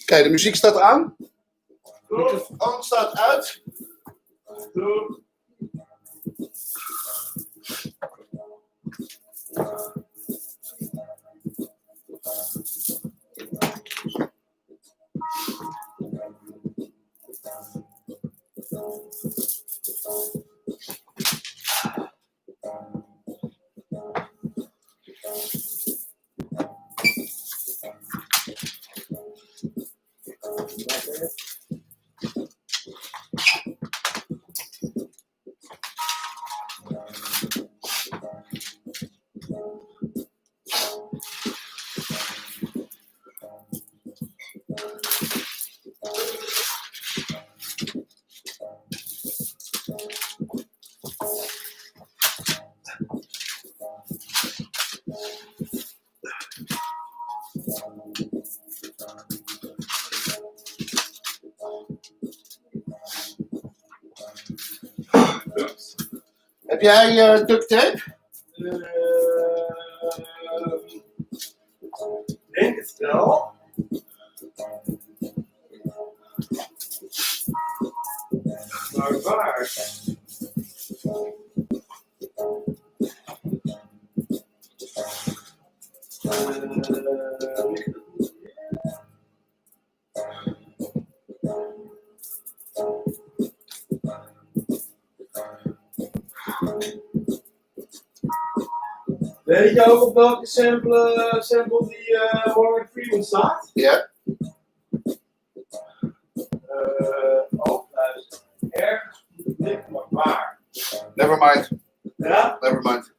Kijk, de muziek staat aan. De microfoon staat uit. Heb jij duct tape? Ik denk het wel. Maar waar? Weet je ook op welke sample die Morgan Freeman staat? Ja. Luister. Ergens op de blik, maar waar? Never mind. Ja? Never mind.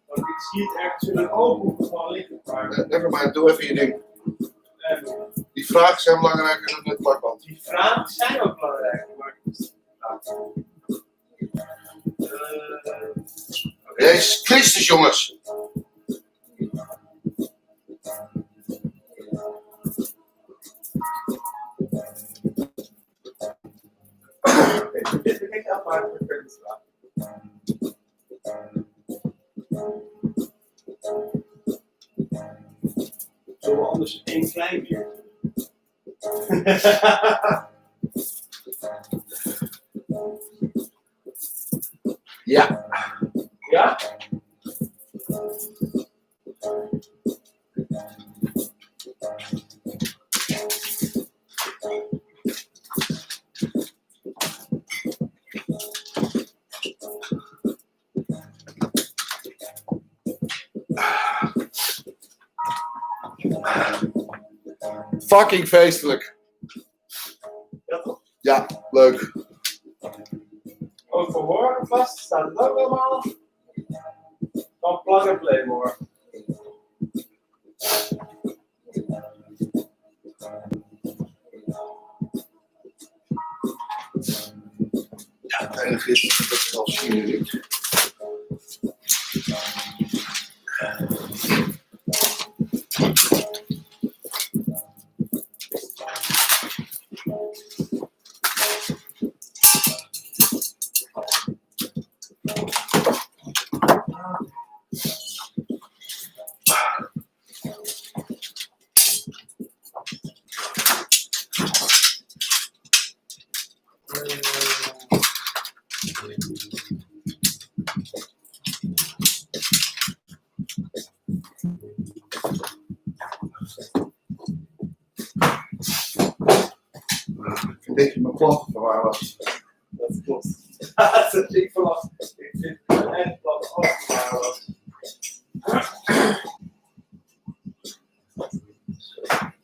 Want ik zie het ergens in een open gewoon liggen. Never mind, doe even je ding. Die vragen zijn belangrijker dan het plakband. Die vragen zijn ook belangrijk, maar Jezus Christus, jongens! Dit ben ik afmaken voor de vraag. Zullen we anders één klein bier? Ja. Ja? Fucking feestelijk. Ja, toch? Ja, leuk. Ook voor morgen vast staat het ook allemaal. Van plug and play morgen. Ja, het enige is dat het al zien niet. Ik denk dat mijn klant waar was. Dat klopt. Ja, dat ik verwacht. Ik vind het echt dat alles waar was.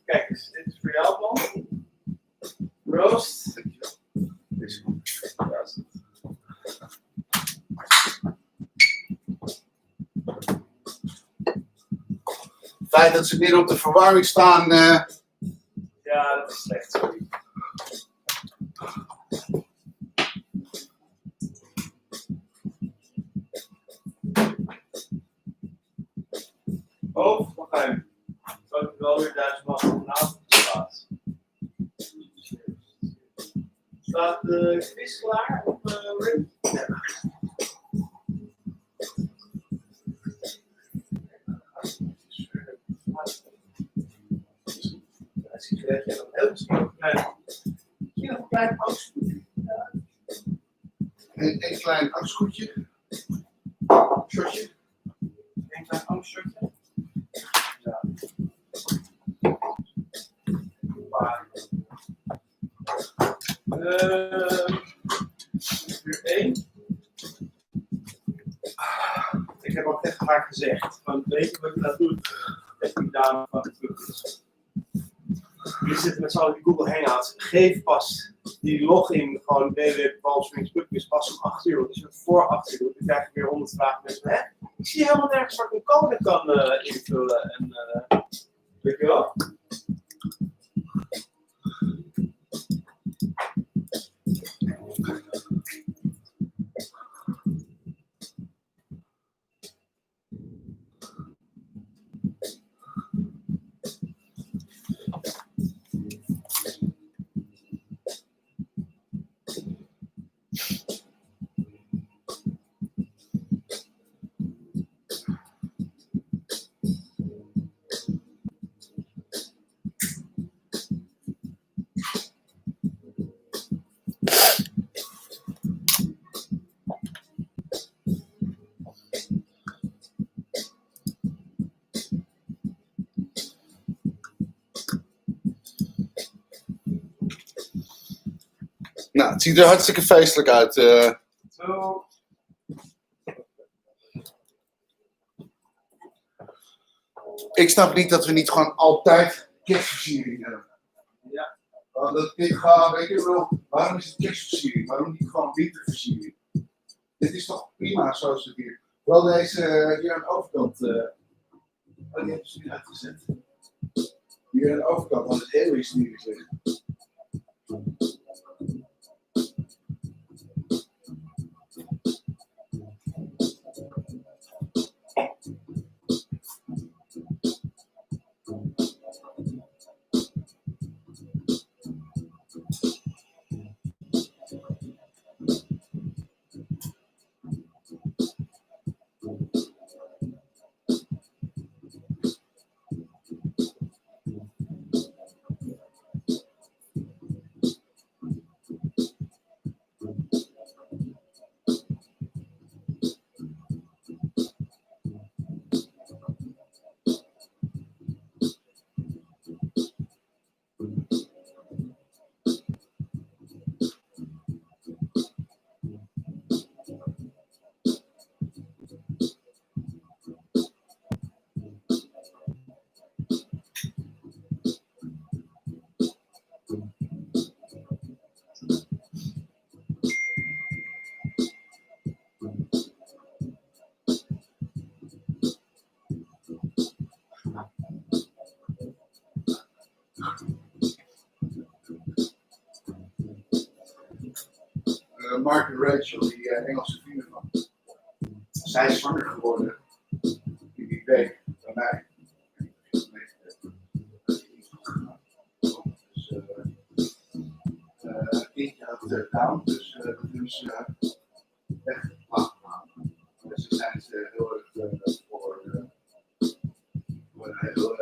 Kijk eens, dit is voor jou plan. Roast. Het feit dat ze weer op de verwarming staan. Ja, dat is slecht, sorry. Oh, nog even. Zou ik wel weer 1000 man vanavond op de plaats? Staat de quiz klaar op Rim? Ja. klein angstvoetje. Een klein angstgoedje. Shotje. Een klein angstshotje. Ja. Weer 1. Ik heb ook tegen haar gezegd, van weet je wat je dat doet? Echt die dame van het club is. Jullie zitten met z'n allen in Google Hangouts. Geef pas die login, gewoon www.palmswings.club is pas om 8 uur. Want als je het voor 8 uur doet, dan krijg je weer 100 vragen. Mensen, hè? Ik zie helemaal nergens waar ik een code kan invullen. En, weet je wel? Nou, het ziet er hartstikke feestelijk uit. Zo. Ik snap niet dat we niet gewoon altijd kerstversiering hebben. Ja. Dit gaat, weet je wel, waarom is het kerstversiering? Waarom niet gewoon winterversiering? Dit is toch prima zoals het hier. Wel deze hier aan de overkant. Die hebben ze nu uitgezet. Hier aan de overkant, want het heel hysterisch liggen. Mark en Rachel, die Engelse vrienden van. Zij is zwanger geworden in die week bij mij. Dus kindje had down, dus dat doen ze echt afgemaakt. Dus daar zijn ze heel erg voor een heel veel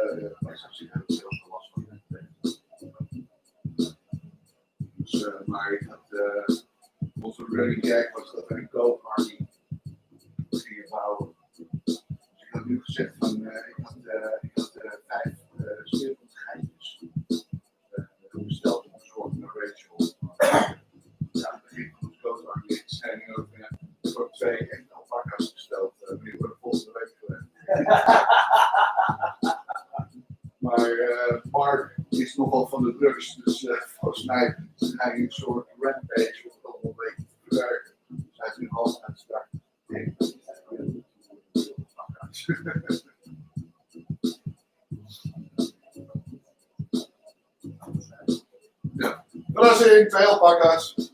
last van. Dus, maar ik had onze running gag was dat we een koopmarkt gingen bouwen. Dus ik had nu gezegd van ik had 5 speelgoedgeitjes besteld om te zorgen naar Rachel. Ja, het begin van de koopmarkt zijn ook voor 2 enkele alpaca's besteld. Die worden volgende week gelegd. Maar Mark is nogal van de drugs, dus volgens mij is hij een soort rampage om het allemaal een beetje te verwerken. Dus hij is nu half aan het starten. Ja, verrassing, 2 alpaca's.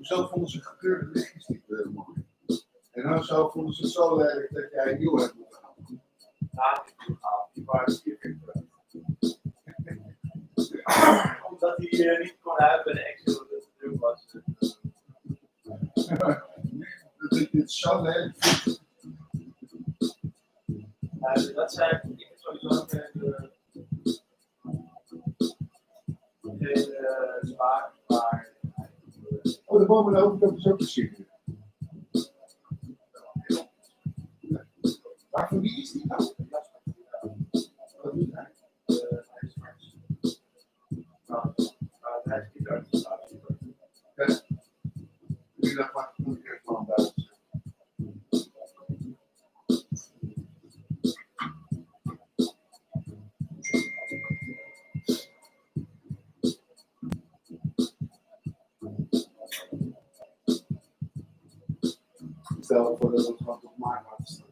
Zo vonden ze gekleurde lichtjes niet mooi. En dan zo vonden ze het zo lelijk dat jij nieuw hebt moeten halen. Ja, die waren zeer omdat hij niet kon uit bij de Excel dat het druk was. Dat ik dit zo lelijk vind. Dat zijn ik sowieso geen zwaar, maar. Oh, de bomen aan de overkant is ook te zien. Maar voor wie is die nou? Wat doet hij? Hij is zwart. Hij is niet uit de staat. Nu dacht ik, moet ik even van buiten. Stel voor dat het gewoon tot maart laten staan.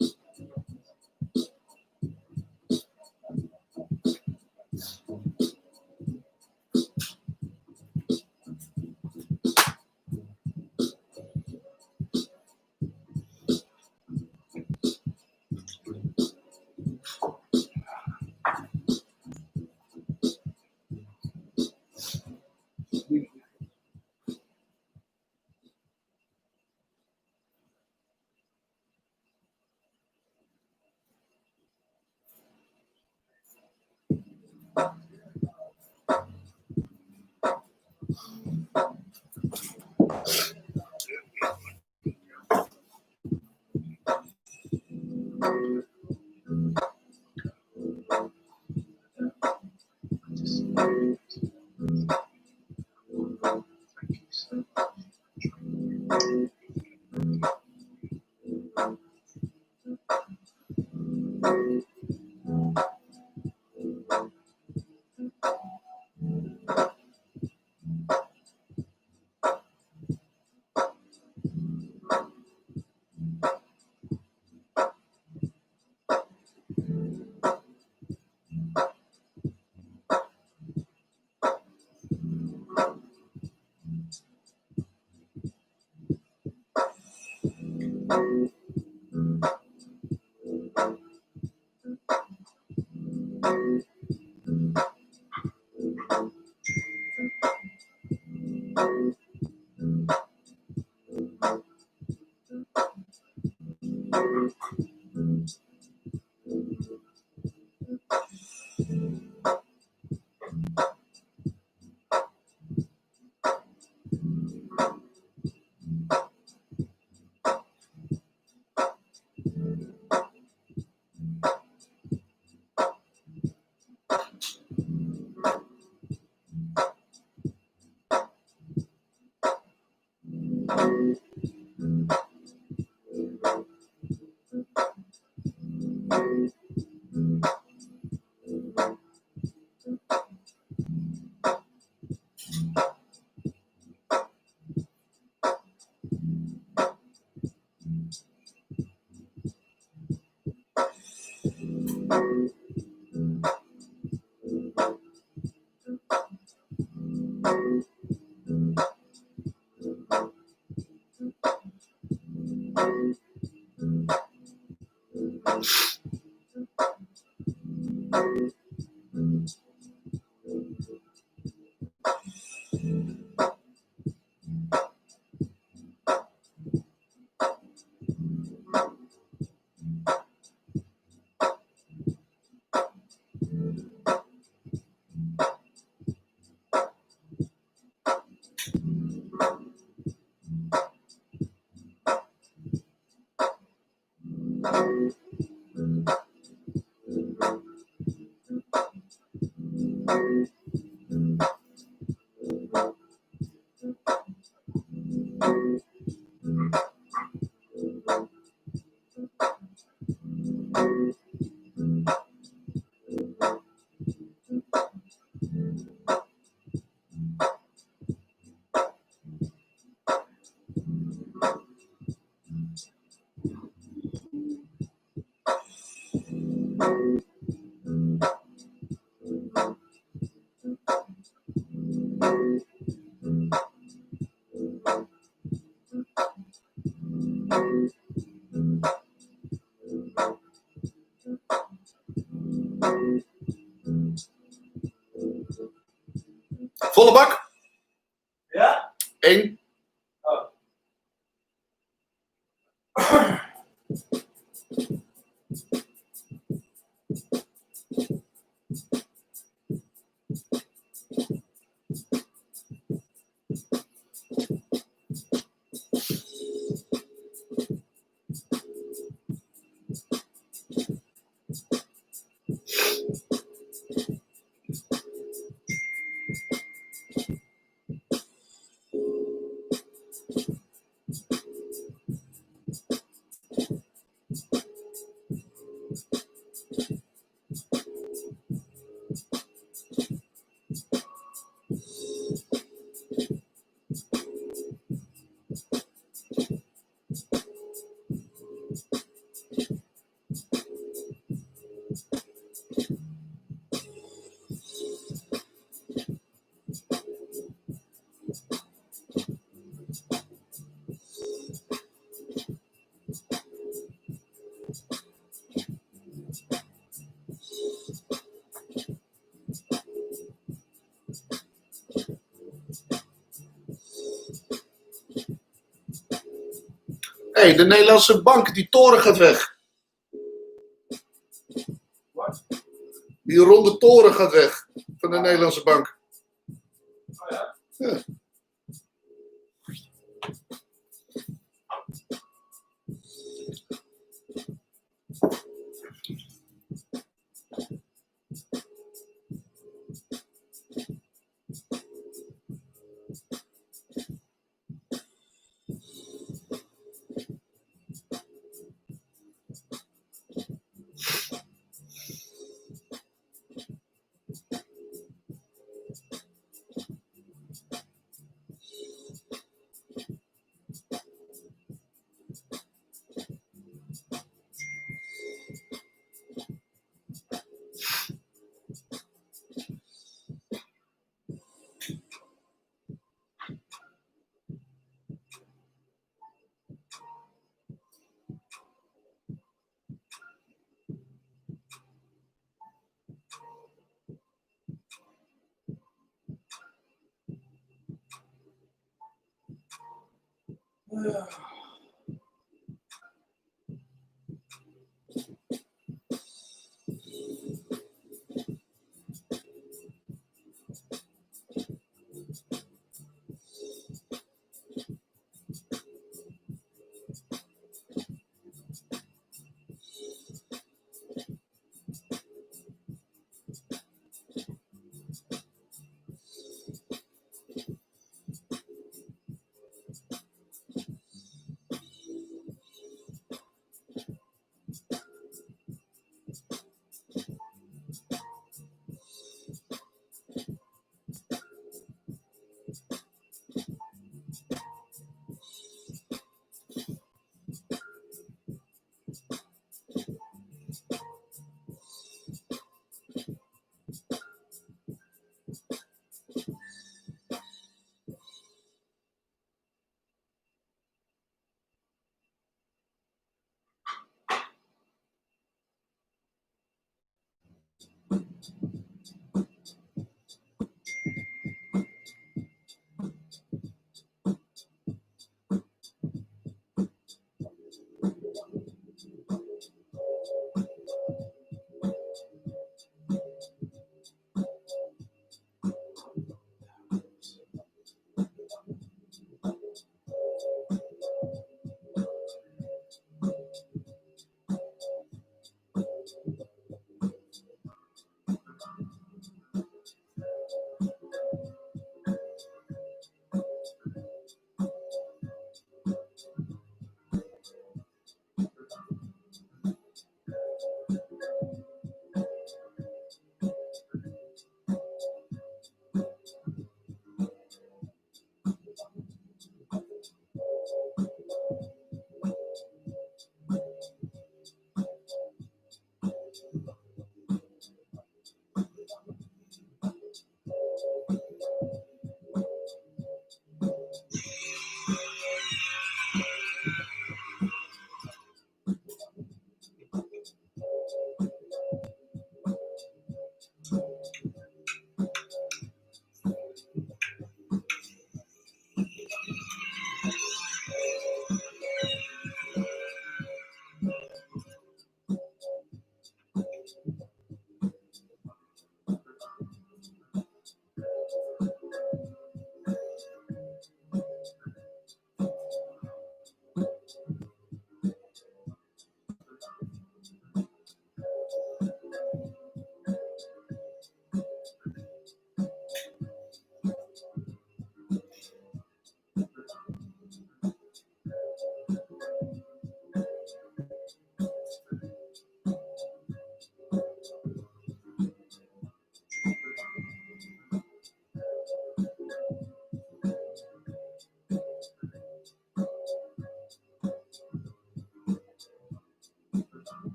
Volle bak. Ja? 1. Oh. Hé, de Nederlandse bank, die toren gaat weg. Wat? Die ronde toren gaat weg van de Nederlandse bank. Oh ja? Ja.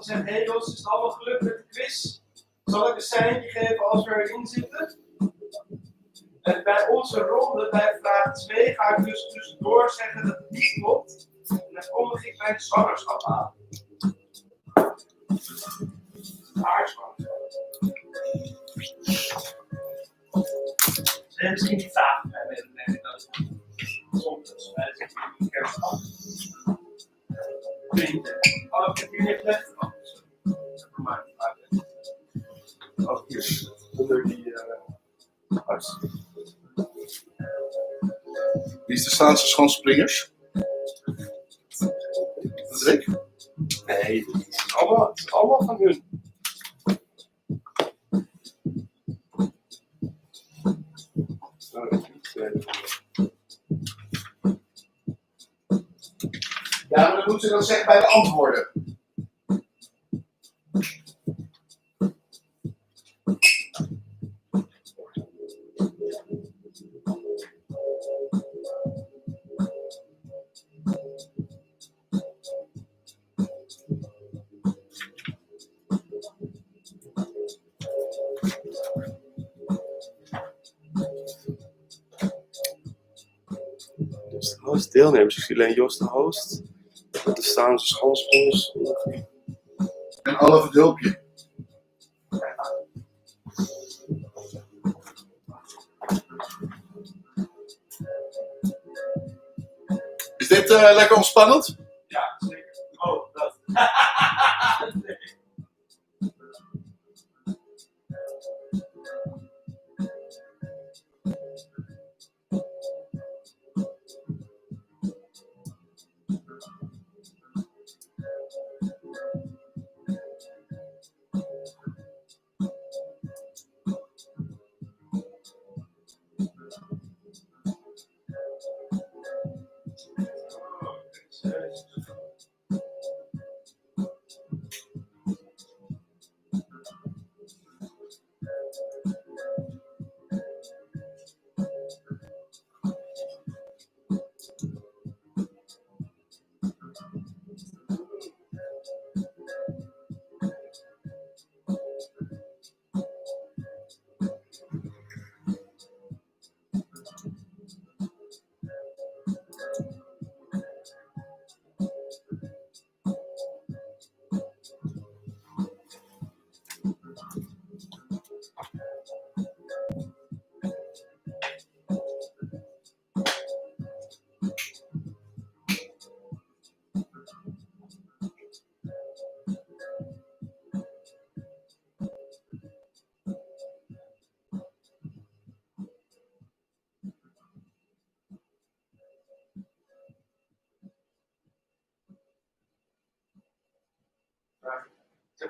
gezegd, hey Jos, is het allemaal gelukt met de quiz? Zal ik een seintje geven als we erin zitten? En bij onze ronde, bij vraag 2, ga ik dus tussendoor zeggen dat het niet klopt. En dan kondig ik mijn zwangerschap aan. Haar zwangerschap. Ze hebben misschien die vragen bij mij, denk ik dat. Soms, bij de kerstdag. Oh, ik heb hier niet gelegd. Oh, hier. Onder die huis. Wie is de Staanse schanspringers? Dat is ik? Nee, het is allemaal van hun. Ja, maar dat moeten ze dan zeggen bij de antwoorden. Dus de host deelnemers. Ik zie alleen Jos de host. De Staanse schanspringers. En alle het hulpje. Is dit lekker ontspannend? Ja, zeker. Oh, dat. Nee.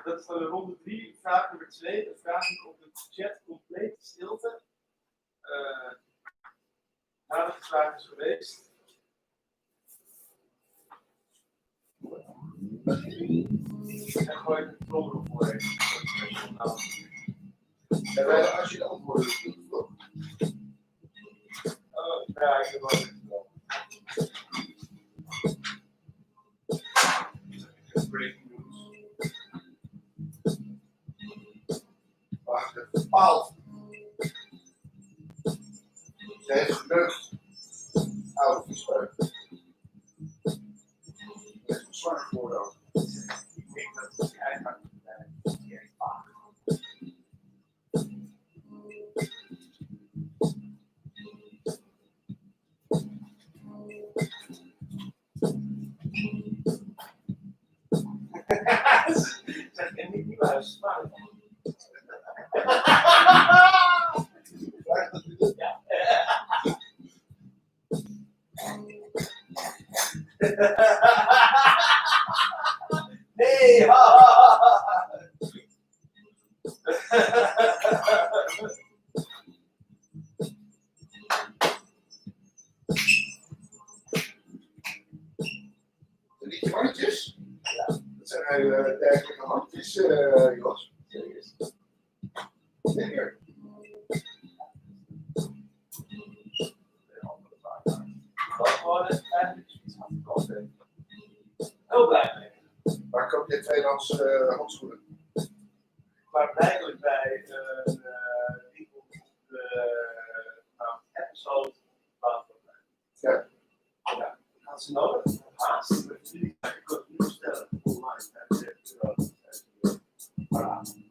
Dat is dan de ronde 3, vraag nummer 2. Dan vraag ik op de chat complete stilte. Nadat de vraag is geweest. En gooi ik de trommel ervoor. Ja, als je de antwoorden doet. Oh, ja, ik heb wel even breaking news. Wacht even. Bepaald. Zij heeft geneukt. Oude viespeuk. Dat is een zwart voordoen. Ik denk dat het eigenlijk die heeft vaak. Zeg ik niet nieuw huis, maar. Ja. Nee! Zijn die handjes? Ja. Dat zijn dergelijke handjes, Jos. Zeker. Dat gewoon eigenlijk iets aan de kant. Heel blij mee. Waar koop je tweedehands handschoenen? Maar blijkbaar bij een winkel op episode. Ja. Ja, had ze nodig? Haast. Ik kan het niet bestellen. Online. Voilà.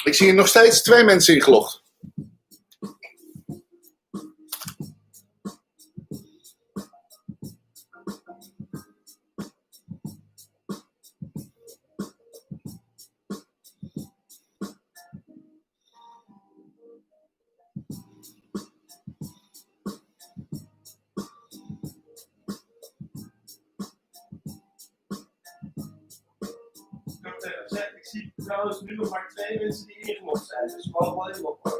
Ik zie er nog steeds 2 mensen ingelogd. Ik zie trouwens nu nog maar 2 mensen die ingelogd zijn, dus we mogen wel inloggen.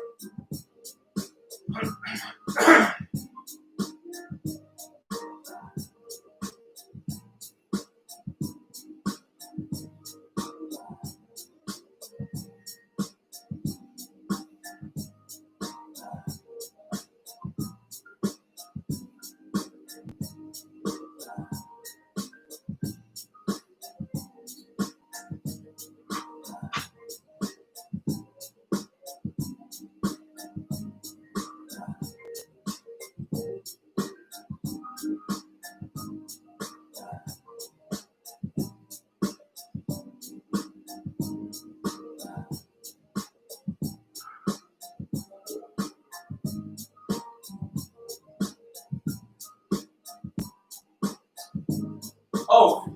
Oh,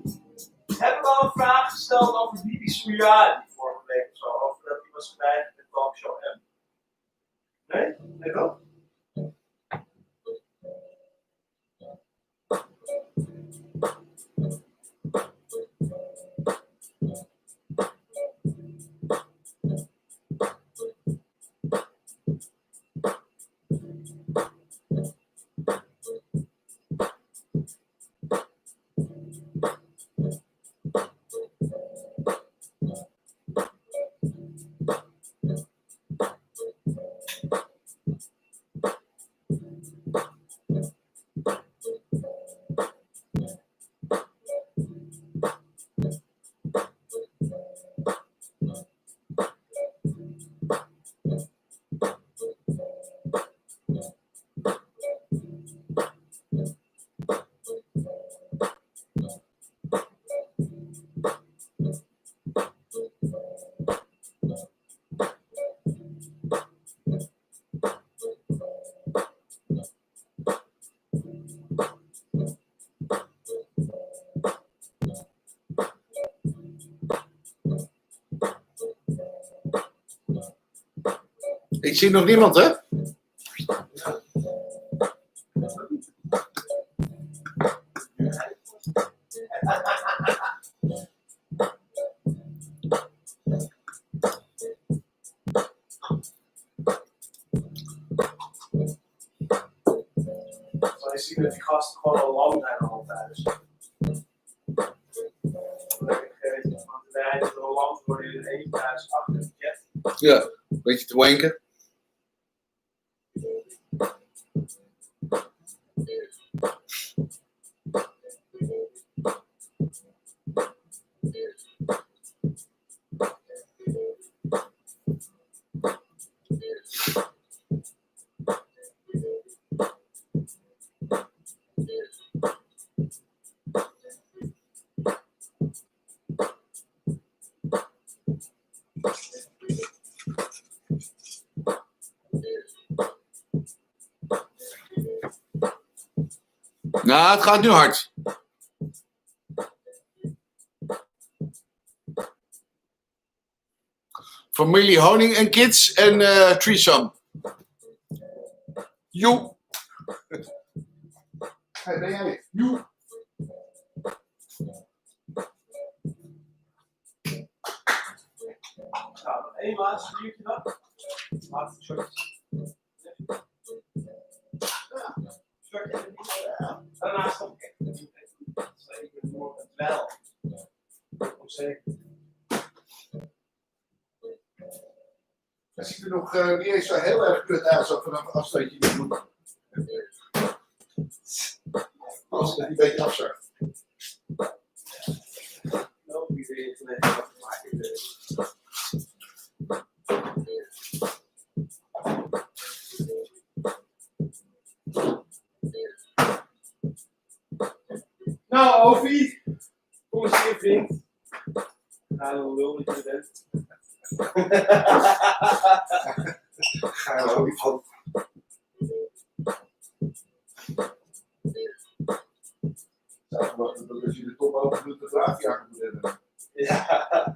hebben we al een vraag gesteld over Bibi Suyadi vorige week of zo? Over dat hij was geweigerd met Talkshow M. Nee? Nee wel? Ik zie nog niemand, hè? Zal je zien dat die gasten gewoon al lang zijn altijd. Dus. Lekker gegeten, want de rijden er al lang worden in een eentje thuis achter het jet. Ja, een beetje te wanken. Nou, het gaat nu hard. Familie Honing en Kids en threesome. Joe. Hey, ben jij het? Joe. Nou, nog één laatste biertje dan. Laatste shortjes. Ja, shortje. Daarnaast nog echt. Zeker morgen wel. Zeker. Dat ziet er nog niet eens zo heel erg kut uit, zo vanaf een afstandje niet moet. Als het een beetje afzakt. Nou, wie wil je het even afmaken? Nou, Ovie, kom eens hier, vriend. Nou, hoe wil dat je er bent? Ga je ook niet van. Zou verwachten dat als je de top open doet, de draadjager moet hebben. Ja.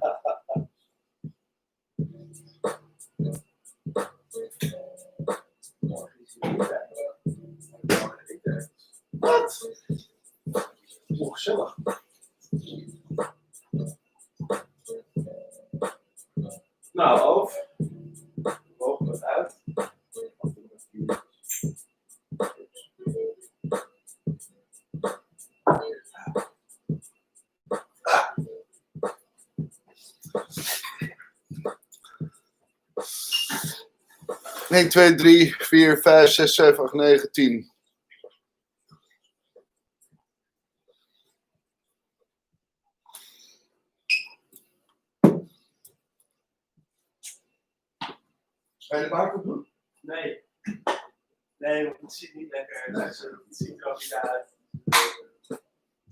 Wat? Ongezellig. Nou, Oof. Loop het uit. Eén, 2, 3, 4, 5, 6, 7, 8, 9, 10. Ga je de buik doen? Nee. Nee, want het ziet niet lekker uit. Nee. Dus, het ziet er ook niet uit.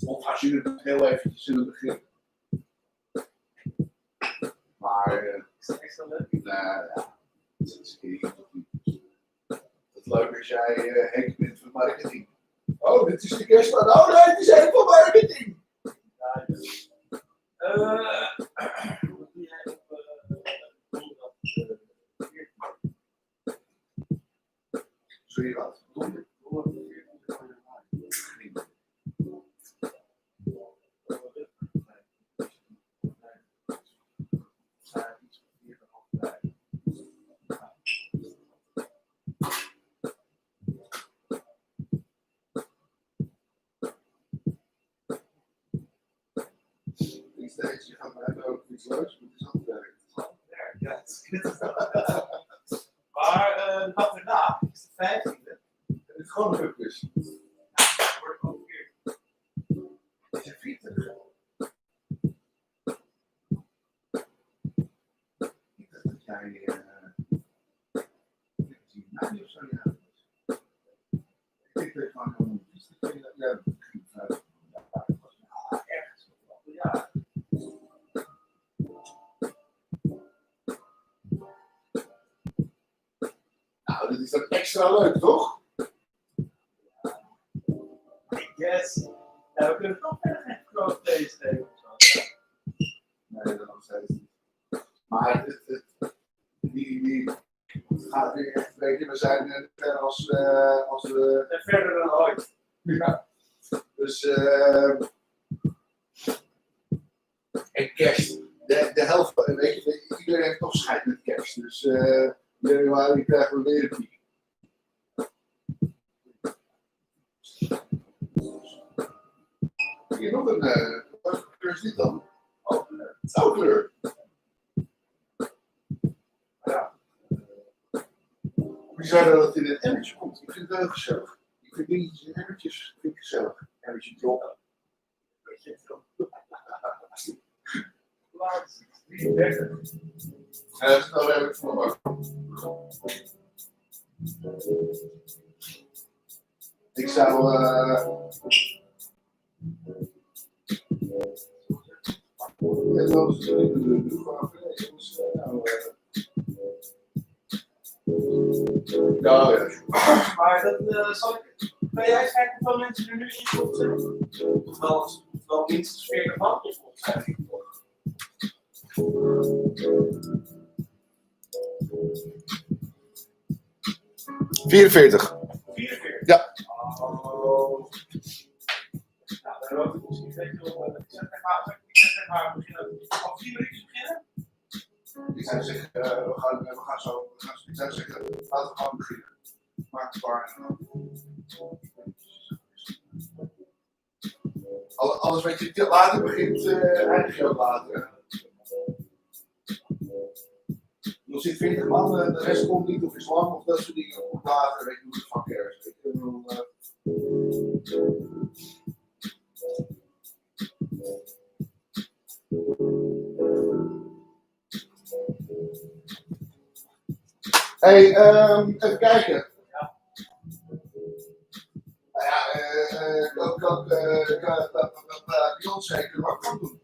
Of als je het heel eventjes in het begin. Maar, Is dat extra leuk? ja. Het leuke is jij Henk bent van marketing. Oh, dit is de kerstman. Oh nee, het is Henk van marketing. Ja, dus. Wat doe jij op donderdag? Sorry, wat? Donderdag? Je gaat maar hebben over iets leuks, maar het is aan het werk. Ja, het is kut. Maar de dag erna is de 15e. Het is gewoon een rugklus. Ja, wordt gewoon weer. Het is 40. Ik dacht dat jij 19 mei of zo ja. Ik weet gewoon helemaal niet. Ja, Ergens. Ja. nou, dat is dan extra leuk, toch? Yes. Ja, we kunnen toch verder geen groot feest nemen. Nee, dat nog steeds niet. Maar die gaat weer echt, weet je, we zijn ver als we... En verder dan ooit. Ja. Dus, en kerst, de helft, weet je, iedereen heeft toch scheid met kerst. Dus januari krijgen we weer een piek. Hier nog een, wat voor kleur is dit dan? Oh, blauwkleur. Ja. Wie zei dat het in een emmertje komt? Ik vind het heel gezellig. Ik vind dingetjes in emmertjes vind ik gezellig. Emmertje drop. Weet je het wel. Laatst. 33. Ja, dat is nou redelijk voor me. Ik zou. Het wel eens doen, gewoon gelezen. Ja, ja. Maar dat zal ik Kan jij kijken hoeveel mensen er nu in groep zijn? Wel minstens 40 man in groep zijn. 44. 44? Ja. Oh. Nou, dan loopt het misschien een beetje op. Ik zeg maar, beginnen. Of 4 minuten beginnen? Ik zou zeggen, we gaan zo. Ik zou zeggen, laten we gewoon beginnen. Maak het waar. Alles wat je later begint, eindig je ook later. Er zit 40 man, de rest komt niet of is lang of dat soort dingen. Of later, weet je hoe het van kerst. Hey, even kijken. Nou ja, kan Beyoncé kunnen we ook gewoon doen.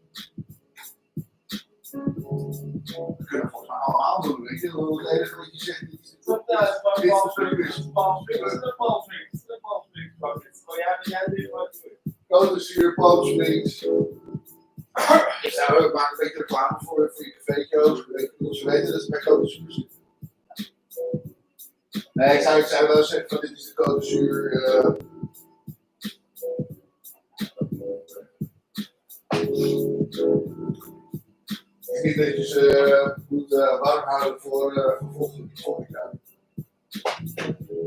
We kunnen volgens mij allemaal doen, weet je. Het enige wat je zegt is... Codezuur, palmswings. Ik zou maak een beetje reclame voor je cafeetjes. Ze weten dat ze bij codezuur zitten. Nee, ik zou wel zeggen van dit is de codezuur. Ik denk dat je ze moet warm houden voor volgende jaar.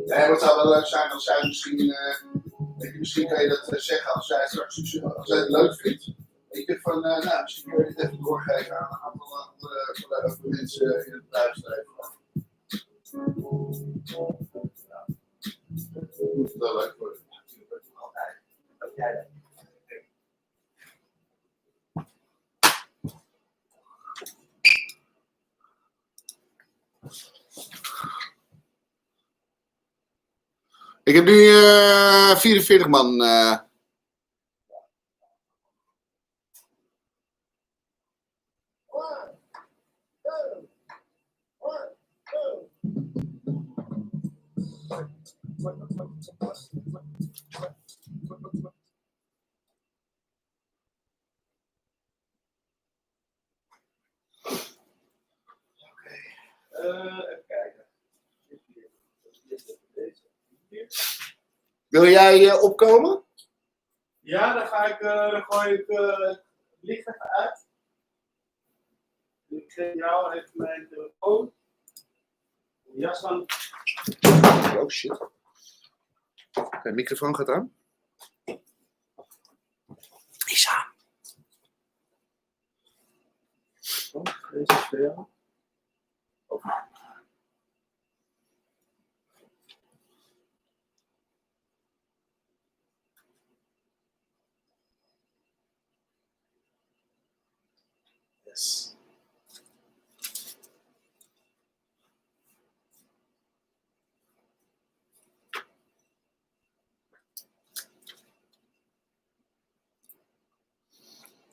Nee, het zou wel leuk zijn als zij misschien kan je dat zeggen als zij straks als zij het leuk vindt. Ik denk van, nou, misschien kun je het even doorgeven aan een aantal andere mensen in het bedrijfsleven. Moet het wel leuk worden. Altijd. Ik heb nu 44 man. Even kijken. Wil jij opkomen? Ja, dan gooi ik het licht even uit. Ik geef jou even mijn telefoon. Jas aan. Oh shit. De microfoon gaat aan. Is aan. Deze is voor jou. Yes.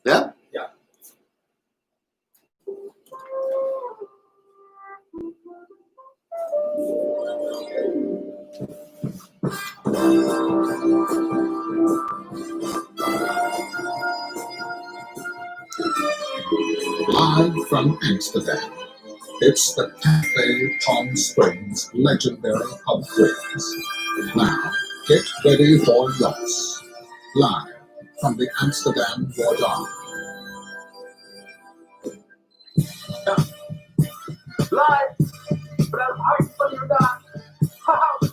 Ja? Ja. Live from Amsterdam, it's the Cafe Palm Springs legendary pub quiz. Now, get ready for yachts. Live from the Amsterdam Border. Live vanuit het hart van de Jordaan.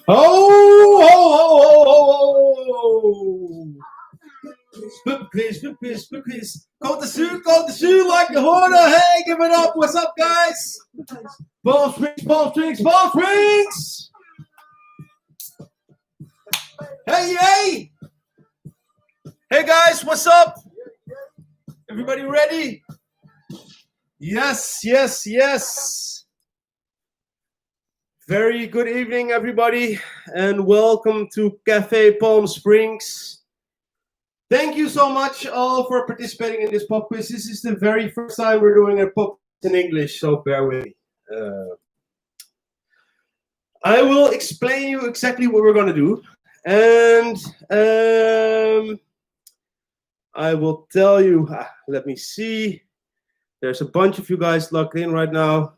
Ho, ho, ho, ho, ho. Pubquiz. Codezuur, like the hoarder. Hey, give it up. What's up, guys? Palm Springs. Hey. Hey, guys, what's up? Everybody ready? Yes. Very good evening, everybody, and welcome to Cafe Palm Springs. Thank you so much all for participating in this pub quiz. This is the very first time we're doing a pub quiz in English, so bear with me. I will explain you exactly what we're going to do. And I will tell you, let me see. There's a bunch of you guys logged in right now.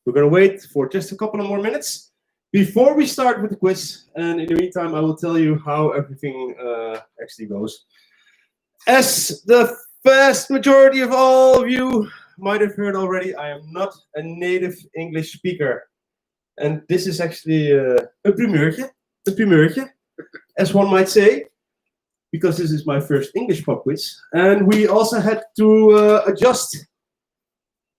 We're going to wait for just a couple of more minutes before we start with the quiz. And in the meantime, I will tell you how everything actually goes. As the vast majority of all of you might have heard already, I am not a native English speaker. And this is actually a primeurtje, as one might say, because this is my first English pop quiz. And we also had to adjust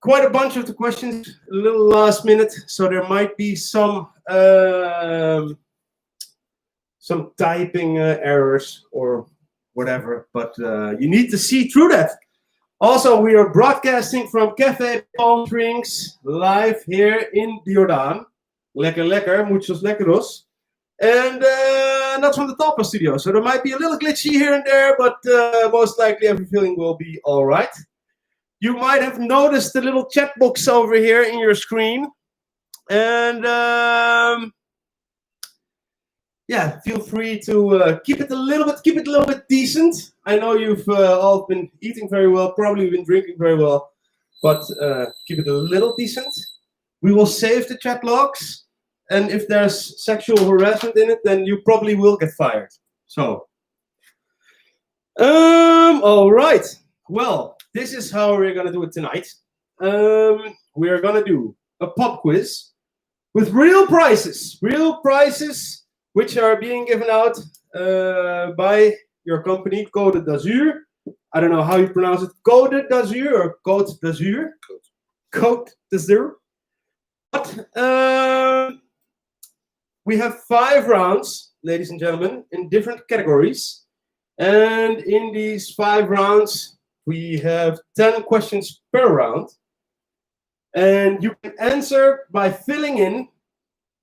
quite a bunch of the questions a little last minute, so there might be some typing errors or whatever, but you need to see through that. Also, we are broadcasting from Café Palm Springs live here in the Jordaan. Lekker, lekker, muchos leckeros. And not from the Talpa studio, so there might be a little glitchy here and there, but most likely everything will be all right. You might have noticed the little chat box over here in your screen. And yeah, feel free to keep it a little bit decent. I know you've all been eating very well, probably been drinking very well, but keep it a little decent. We will save the chat logs, and if there's sexual harassment in it, then you probably will get fired. So, all right. Well, this is how we're gonna do it tonight. We are gonna do a pop quiz with real prizes, which are being given out by your company, Code d'Azur. I don't know how you pronounce it, Code d'Azur or Code d'Azur? Code d'Azur. But we have 5 rounds, ladies and gentlemen, in different categories. And in these 5 rounds, we have 10 questions per round. And you can answer by filling in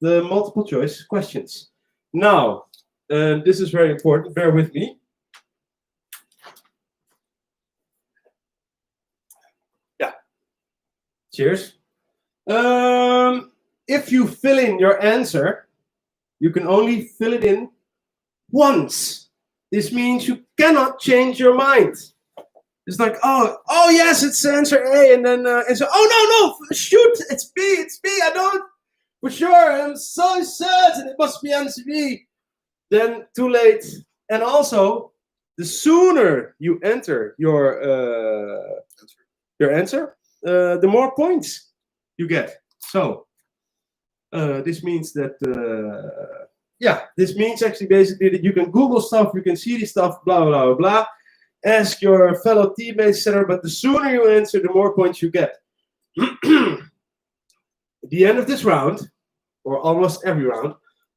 the multiple choice questions. Now, this is very important, bear with me. Yeah. Cheers. If you fill in your answer, you can only fill it in once. This means you cannot change your mind. It's like, oh yes, it's answer A, and then answer, oh no, shoot, it's B, I don't, for sure, I'm so certain it must be answer B. Then too late. And also, the sooner you enter your answer, the more points you get. So this means that this means actually basically that you can Google stuff, you can see the stuff, blah blah blah blah. Ask your fellow teammates, etc. But the sooner you answer, the more points you get. At the end of this round, or almost every round,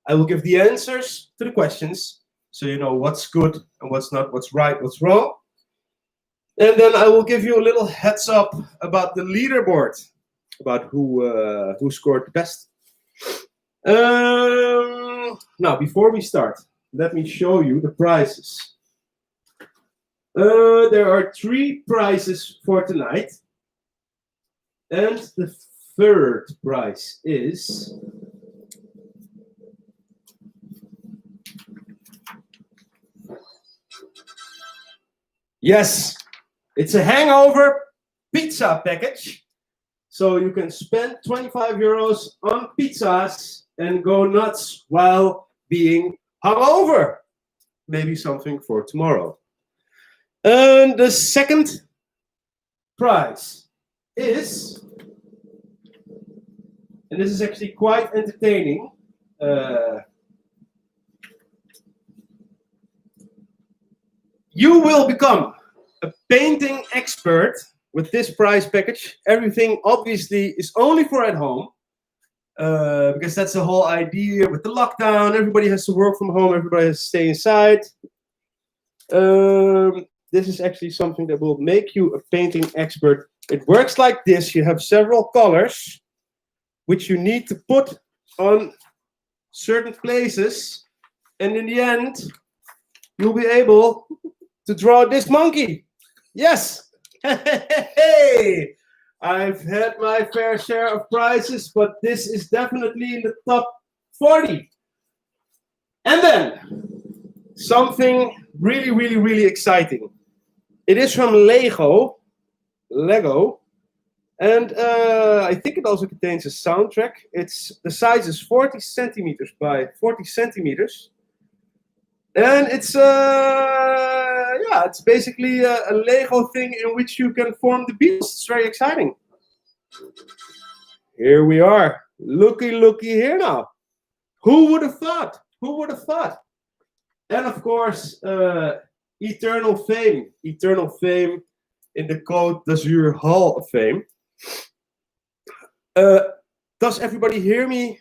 I will give the answers to the questions, so you know what's good and what's not, what's right, what's wrong. And then I will give you a little heads up about the leaderboard, about who scored the best. Now, before we start, let me show you the prizes. There are 3 prizes for tonight. And the third prize is yes, it's a hangover pizza package. So you can spend 25 euros on pizzas and go nuts while being hungover. Maybe something for tomorrow. And the second prize is, and this is actually quite entertaining, you will become a painting expert with this prize package. Everything obviously is only for at home, because that's the whole idea with the lockdown. Everybody has to work from home, everybody has to stay inside. This is actually something that will make you a painting expert. It works like this. You have several colors, which you need to put on certain places. And in the end, you'll be able to draw this monkey. Yes. Hey, I've had my fair share of prizes, but this is definitely in the top 40. And then, something really, really, really exciting. It is from Lego, and I think it also contains a soundtrack. The size is 40 centimeters by 40 centimeters. And it's it's basically a Lego thing in which you can form the Beatles. It's very exciting. Here we are. Looky here now. Who would have thought? Who would have thought? And of course, eternal fame in the Côte d'Azur Hall of Fame. Does everybody hear me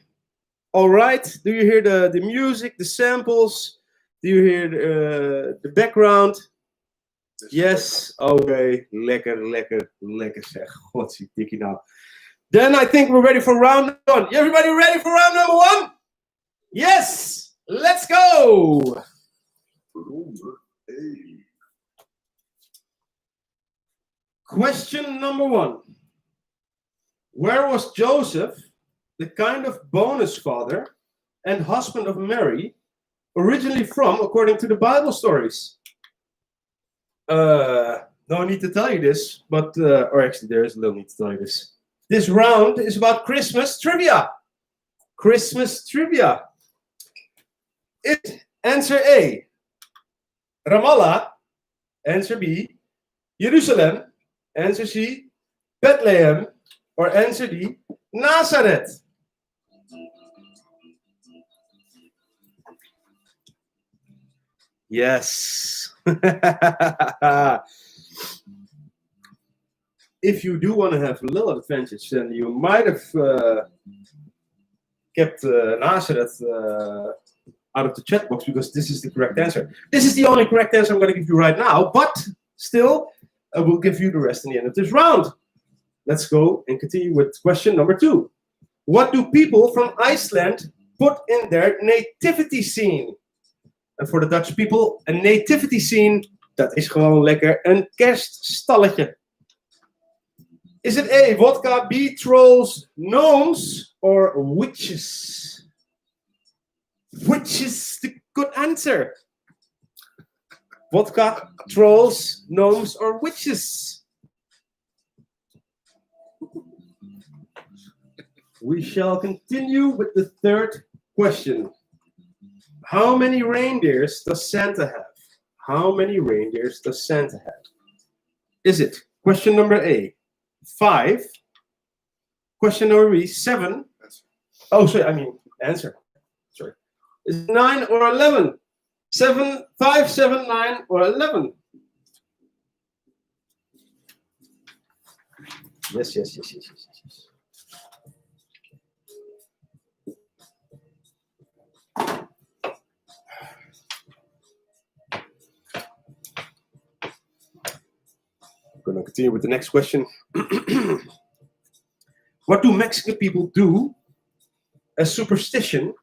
all right? Do you hear the music, the samples? Do you hear the background? Yes? Okay. Lekker zeg. Godzijdank nou. Then I think we're ready for round one. Everybody ready for round number one? Yes! Let's go! Question number one. Where was Joseph, the kind of bonus father and husband of Mary, originally from, according to the Bible stories? No need to tell you this, but, or actually there is a little need to tell you this. This round is about Christmas trivia. Christmas trivia. Answer A, Ramallah. Answer B, Jerusalem. Answer C, Bethlehem. Or answer D, Nazareth. Yes. If you do want to have a little advantage, then you might have kept Nazareth out of the chat box, because this is the correct answer. This is the only correct answer I'm going to give you right now, but still, I will give you the rest in the end of this round. Let's go and continue with question number two. What do people from Iceland put in their nativity scene? En voor de Dutch people, een nativity scene, dat is gewoon lekker een kerststalletje. Is it A, vodka, B, trolls, gnomes, or witches? Which is the good answer? Vodka, trolls, gnomes, or witches? We shall continue with the third question. How many reindeers does Santa have? How many reindeers does Santa have? Is it question number A, 5? Question number B, 7? Oh, sorry, I mean answer. Sorry. Is it 9 or 11? 7, 5, 7, 9, or 11? Yes. Going to continue with the next question. What do Mexican people do as superstition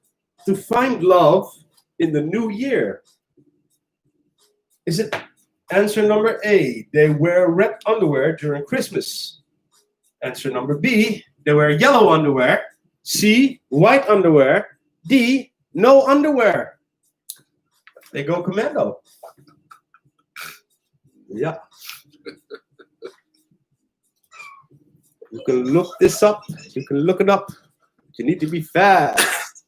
to find love in the new year? Is it answer number A, they wear red underwear during Christmas? Answer number B, they wear yellow underwear. C, white underwear. D, no underwear. They go commando. Yeah. You can look this up. You can look it up. You need to be fast.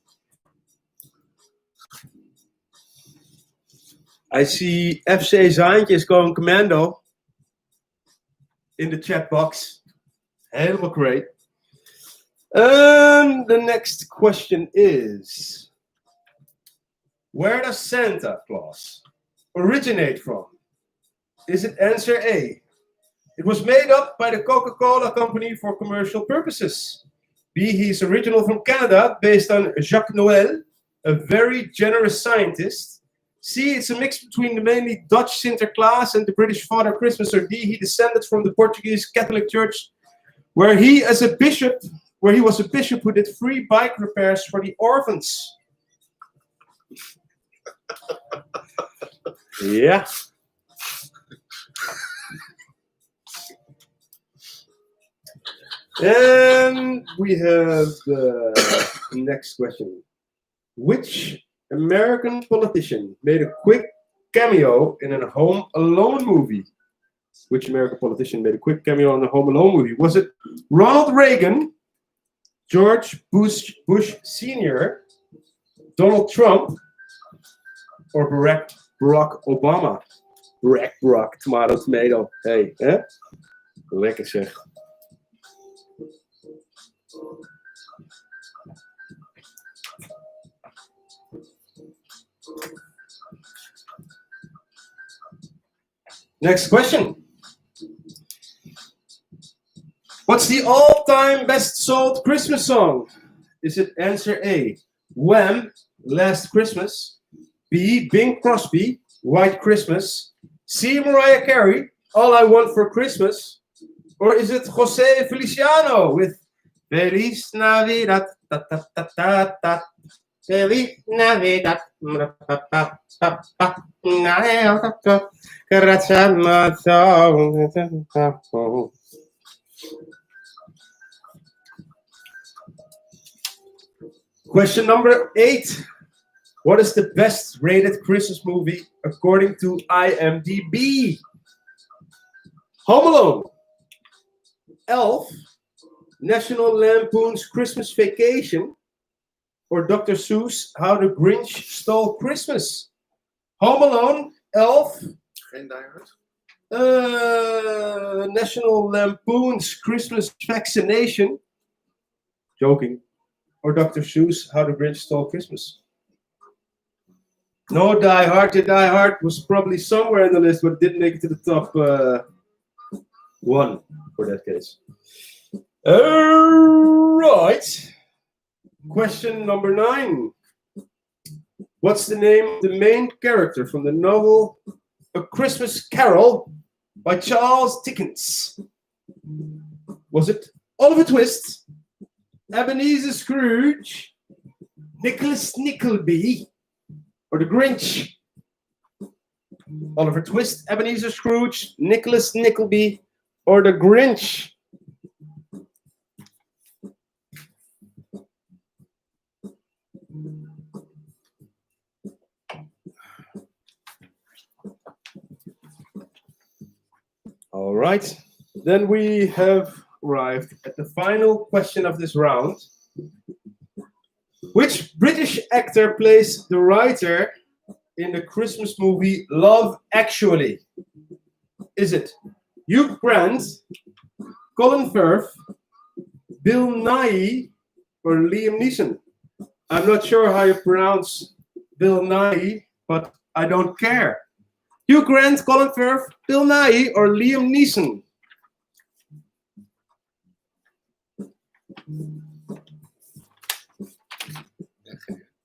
I see FC Zaantje is going commando in the chat box. Helemaal great. The next question is, where does Santa Claus originate from? Is it answer A? It was made up by the Coca-Cola company for commercial purposes. B, he's original from Canada, based on Jacques Noël, a very generous scientist. C, it's a mix between the mainly Dutch Sinterklaas and the British Father Christmas. Or D, he descended from the Portuguese Catholic Church, where he was a bishop who did free bike repairs for the orphans. Yeah. And we have the next question. Which American politician made a quick cameo in a Home Alone movie? Which American politician made a quick cameo in a Home Alone movie? Was it Ronald Reagan, George Bush Sr., Donald Trump, or Barack Obama? Barack, tomato. Hey, hè? Lekker zeg. Next question. What's the all-time best sold Christmas song? Is it answer A, Wham, Last Christmas, B, Bing Crosby, White Christmas, C, Mariah Carey, All I Want for Christmas, or is it Jose Feliciano with Feliz Navidad, ta ta ta ta ta, Feliz Navidad, pa pa pa pa, Question number 8. What is the best rated Christmas movie according to IMDb? Home Alone, Elf, National Lampoon's Christmas Vacation, or Dr. Seuss' How the Grinch Stole Christmas? Home Alone, Elf, Geen Die Hard? National Lampoon's Christmas Vaccination, joking, or Dr. Seuss' How the Grinch Stole Christmas? No Die Hard. The Die Hard was probably somewhere in the list, but didn't make it to the top one for that case. Alright. Question number 9. What's the name of the main character from the novel A Christmas Carol by Charles Dickens? Was it Oliver Twist, Ebenezer Scrooge, Nicholas Nickleby, or the Grinch? Oliver Twist, Ebenezer Scrooge, Nicholas Nickleby, or the Grinch? All right, then we have arrived at the final question of this round. Which British actor plays the writer in the Christmas movie Love Actually? Is it Hugh Grant, Colin Firth, Bill Nighy, or Liam Neeson? I'm not sure how you pronounce Bill Nighy, but I don't care. Hugh Grant, Colin Firth, Bill Nighy, or Liam Neeson?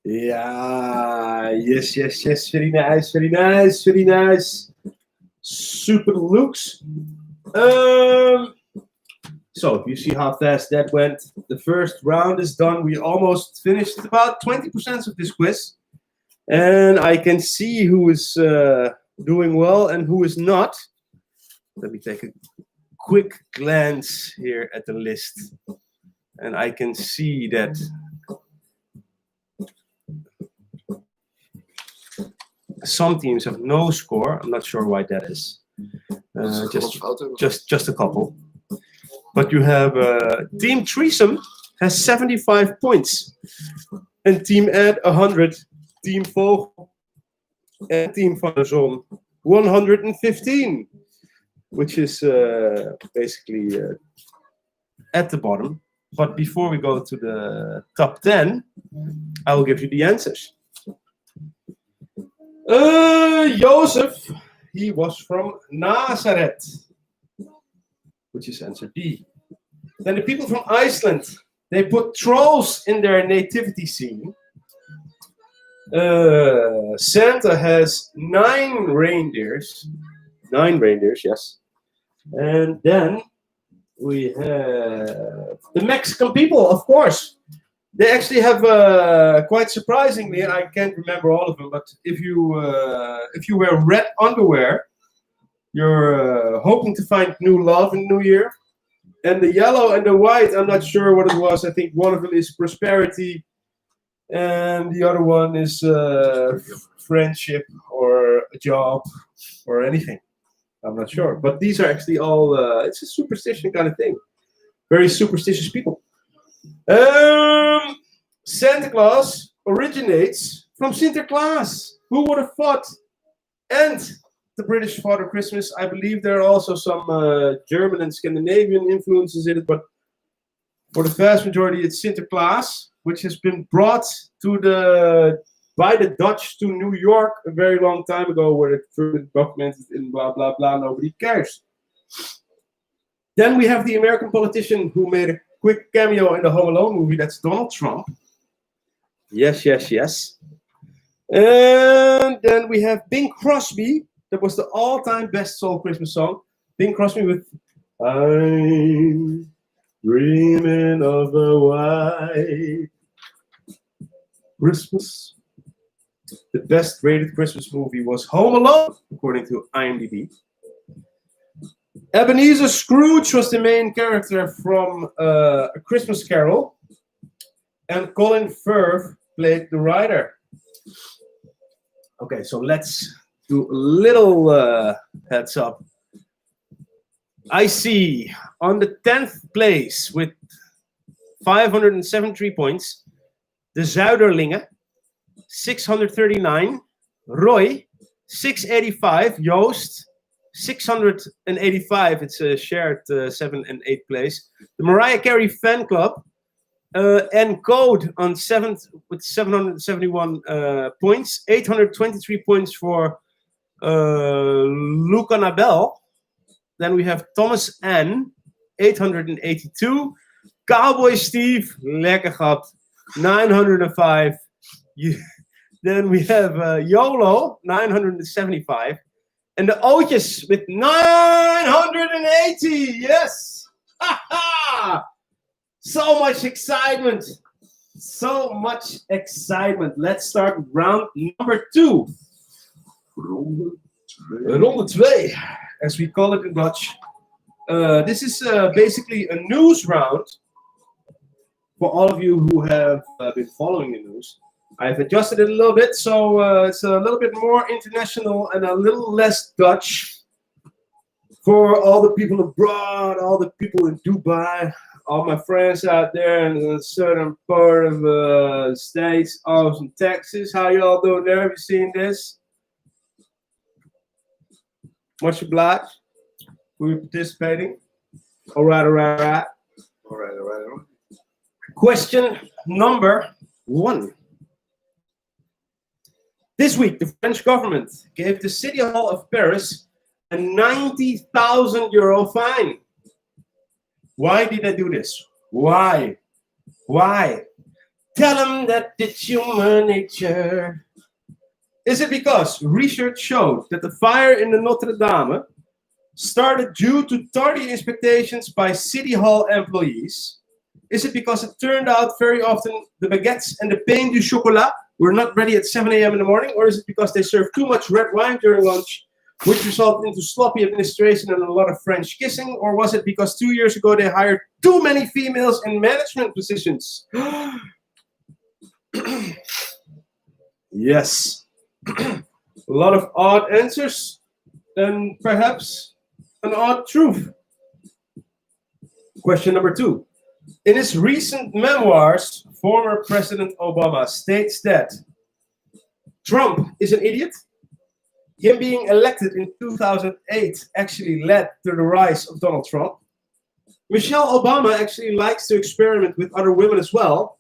Yeah, yes, very nice, super looks. So you see how fast that went. The first round is done. We almost finished about 20% of this quiz, and I can see who is doing well and who is not. Let me take a quick glance here at the list, and I can see that some teams have no score. I'm not sure why that is. Just a couple. But you have Team Threesome has 75 points, and Team Ed 100, Team Vogel and Team Van der Zon 115, which is basically at the bottom. But before we go to the top 10, I will give you the answers. Joseph, he was from Nazareth, which is answer D. Then the people from Iceland, they put trolls in their nativity scene. Santa has 9 reindeers. 9 reindeers, yes. And then we have the Mexican people, of course. They actually have, quite surprisingly, I can't remember all of them, but if you wear red underwear, you're hoping to find new love in the new year. And the yellow and the white, I'm not sure what it was. I think one of them is prosperity, and the other one is friendship or a job or anything. I'm not sure, but these are actually all. It's a superstition kind of thing. Very superstitious people. Santa Claus originates from Sinterklaas. Who would have thought? And the British Father Christmas. I believe there are also some German and Scandinavian influences in it, but for the vast majority, it's Sinterklaas, which has been brought by the Dutch to New York a very long time ago, where it's further documented in blah blah blah. Nobody cares. Then we have the American politician who made a quick cameo in the Home Alone movie. That's Donald Trump. Yes, yes, yes. And then we have Bing Crosby. That was the all-time best soul Christmas song. Bing Crosby with I'm dreaming of a white Christmas. The best rated Christmas movie was Home Alone, according to IMDb. Ebenezer Scrooge was the main character from A Christmas Carol. And Colin Firth played the writer. Okay, so let's do a little heads up. I see on the 10th place with 573 points, the Zuiderlingen, 639, Roy, 685, Joost, 685, it's a shared 7th and 8th place. The Mariah Carey Fan Club, and Code on 7th with 771 points, 823 points for Luca Nabel. Then we have Thomas N, 882. Cowboy Steve, lekker gehad, 905. Then we have YOLO, 975. And the Ootjes with 980. Yes! Ha ha! So much excitement. So much excitement. Let's start round number 2. Ronde 2, as we call it in Dutch. This is basically a news round for all of you who have been following the news. I've adjusted it a little bit, so it's a little bit more international and a little less Dutch for all the people abroad, all the people in Dubai, all my friends out there in the southern part of the States, Austin, Texas. How y'all doing there? Have you seen this? Much obliged. We're participating. All right. Question number 1. This week, the French government gave the City Hall of Paris a €90,000 fine. Why did they do this? Why? Tell them that it's human nature. Is it because research showed that the fire in the Notre Dame started due to tardy inspections by City Hall employees? Is it because it turned out very often the baguettes and the pain du chocolat were not ready at 7 a.m. in the morning? Or is it because they served too much red wine during lunch, which resulted into sloppy administration and a lot of French kissing? Or was it because 2 years ago they hired too many females in management positions? Yes. A lot of odd answers and perhaps an odd truth. Question number 2. In his recent memoirs, former President Obama states that Trump is an idiot. Him being elected in 2008 actually led to the rise of Donald Trump. Michelle Obama actually likes to experiment with other women as well.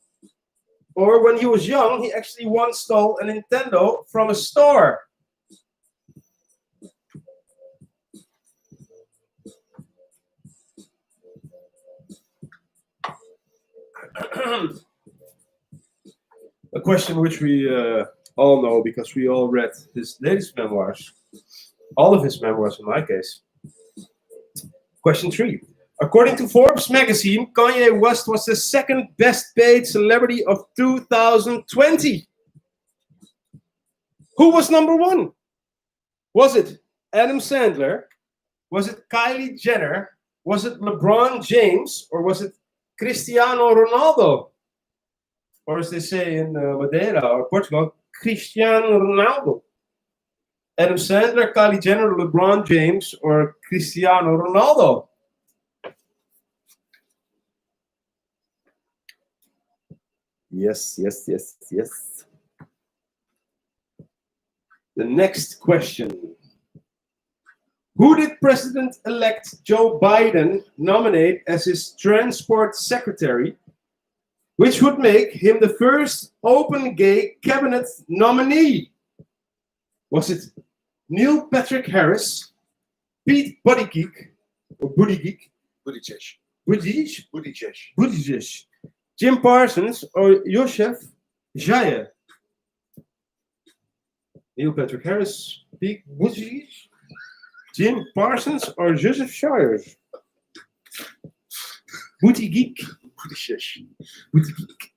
Or when he was young, he actually once stole a Nintendo from a store. A question which we all know because we all read his latest memoirs. All of his memoirs in my case. Question 3. According to Forbes magazine, Kanye West was the second best paid celebrity of 2020. Who was number 1? Was it Adam Sandler? Was it Kylie Jenner? Was it LeBron James? Or was it Cristiano Ronaldo? or as they say in Madeira or Portugal, Cristiano Ronaldo? Adam Sandler, Kylie Jenner, LeBron James, or Cristiano Ronaldo? Yes, yes, yes, yes. The next question. Who did President-elect Joe Biden nominate as his transport secretary, which would make him the first open gay cabinet nominee? Was it Neil Patrick Harris, Pete Buttigieg, or Buttigieg, Buttigieg, Jim Parsons, or Joseph Jair? Neil Patrick Harris, Pete Buttigieg, Jim Parsons, or Joseph Jair? Buttigieg. Buttigieg.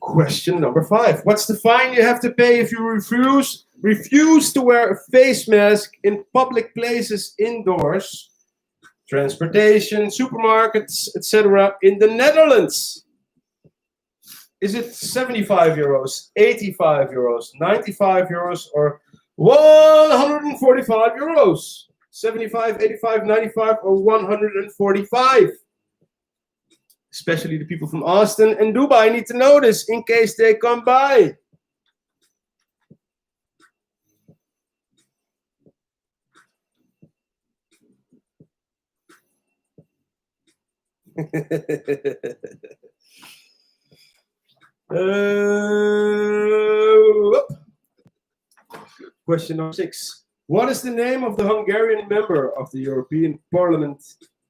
Question number 5. What's the fine you have to pay if you refuse to wear a face mask in public places indoors, transportation, supermarkets, etc. in the Netherlands? Is it 75 euros, 85 euros, 95 euros, or 145 euros? 75, 85, 95, or 145? Especially the people from Austin and Dubai need to know this in case they come by. Question number 6. What is the name of the Hungarian member of the European Parliament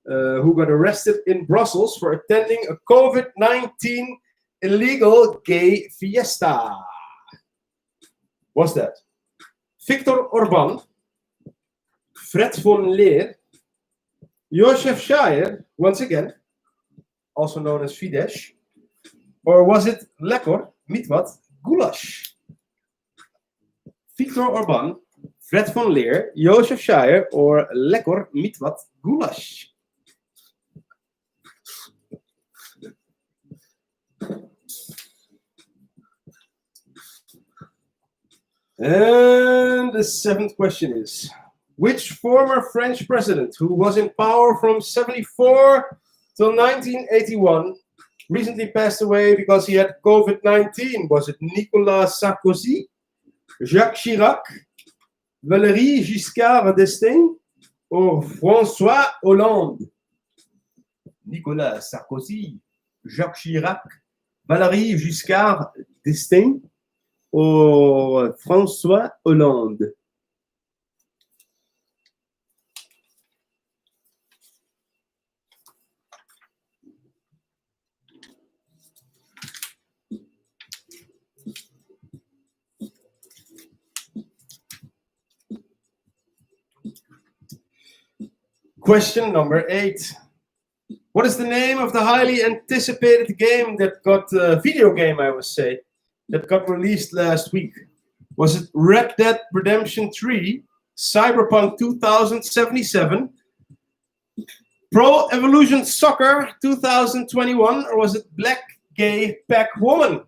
who got arrested in Brussels for attending a COVID-19 illegal gay fiesta? Was that Viktor Orban, Fred von Leer, Josef Schaer, once again, also known as Fidesz, or was it Lekor Mitvat Gulasch? Viktor Orban, Fred von Leer, Josef Schaer, or Lekor Mitvat Gulasch? And the 7th question is, which former French president who was in power from 74 till 1981 recently passed away because he had COVID-19? Was it Nicolas Sarkozy, Jacques Chirac, Valéry Giscard d'Estaing, or François Hollande? Nicolas Sarkozy, Jacques Chirac, Valéry Giscard d'Estaing, or François Hollande? Question number 8. What is the name of the highly anticipated game that got video game, I would say, that got released last week? Was it Red Dead Redemption 3, Cyberpunk 2077, Pro Evolution Soccer 2021, or was it Black Gay Pack Woman?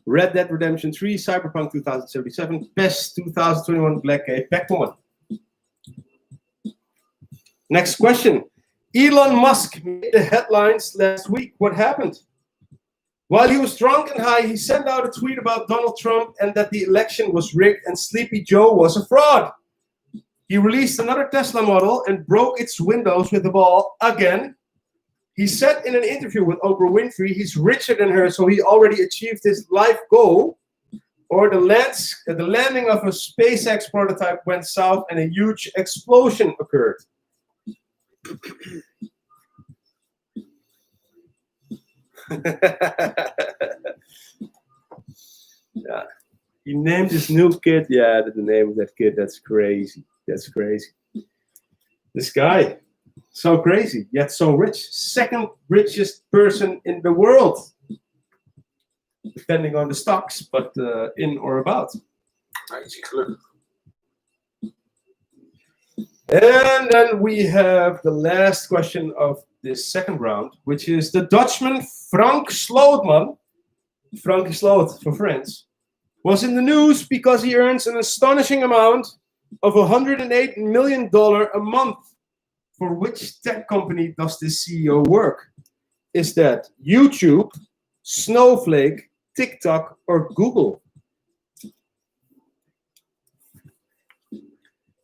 Red Dead Redemption 3, Cyberpunk 2077, PES 2021, Black Gay Pack Woman. Next question. Elon Musk made the headlines last week. What happened? While he was drunk and high, he sent out a tweet about Donald Trump and that the election was rigged and Sleepy Joe was a fraud. He released another Tesla model and broke its windows with a ball again. He said in an interview with Oprah Winfrey he's richer than her, so he already achieved his life goal. Or the landing of a SpaceX prototype went south and a huge explosion occurred. Yeah. He named his new kid. Yeah, the name of that kid. That's crazy. That's crazy. This guy, so crazy, yet so rich. Second richest person in the world. depending on the stocks, but in or about. Nice, gelukkig. And then we have the last question of this second round, which is the Dutchman Frank Slootman, Frankie Sloot for friends, was in the news because he earns an astonishing amount of $108 million a month. For which tech company does this CEO work? Is that YouTube, Snowflake, TikTok, or Google?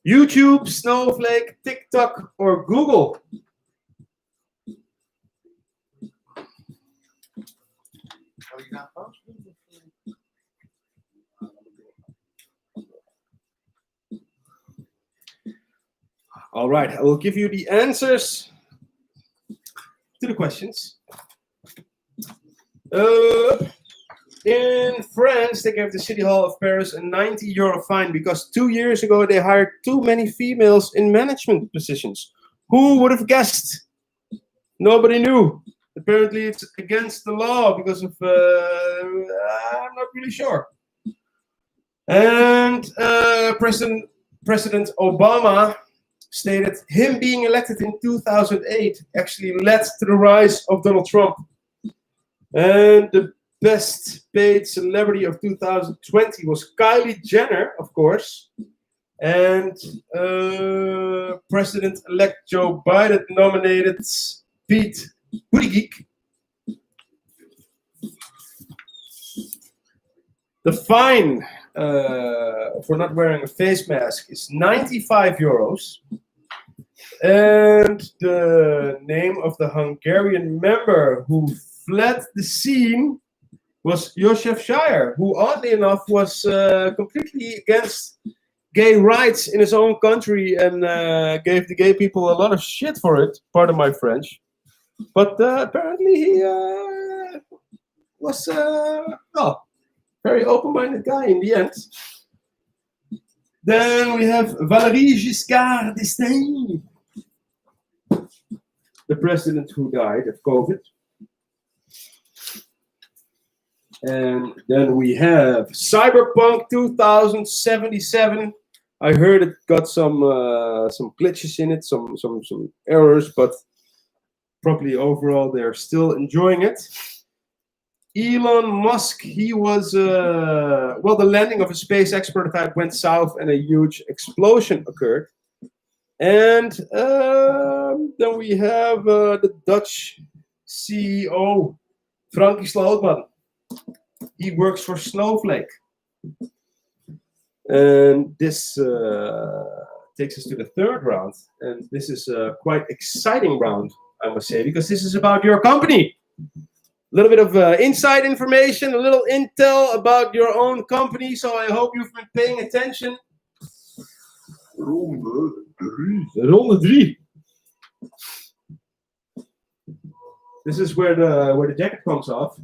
YouTube, Snowflake, TikTok, or Google? All right, I will give you the answers to the questions. In France, they gave the City Hall of Paris a €90 fine because 2 years ago they hired too many females in management positions. Who would have guessed? Nobody knew. Apparently it's against the law because of, I'm not really sure. And President Obama stated him being elected in 2008 actually led to the rise of Donald Trump. And the best paid celebrity of 2020 was Kylie Jenner, of course. And President-elect Joe Biden nominated Pete Buttigieg. The fine for not wearing a face mask is €95. And the name of the Hungarian member who fled the scene was Josef Shire, who oddly enough was completely against gay rights in his own country and gave the gay people a lot of shit for it, pardon my French. But apparently he was very open-minded guy in the end. Then we have Valéry Giscard d'Estaing, the president who died of COVID. And then we have Cyberpunk 2077. I heard it got some glitches in it, some errors, but probably overall they're still enjoying it. Elon Musk, he was the landing of a SpaceX prototype went south and a huge explosion occurred. And then we have the Dutch CEO, Frankie Slootman. He works for Snowflake. And this takes us to the third round. And this is a quite exciting round, I must say, because this is about your company. A little bit of inside information, a little intel about your own company. So I hope you've been paying attention. Ronde 3. This is where the jacket comes off.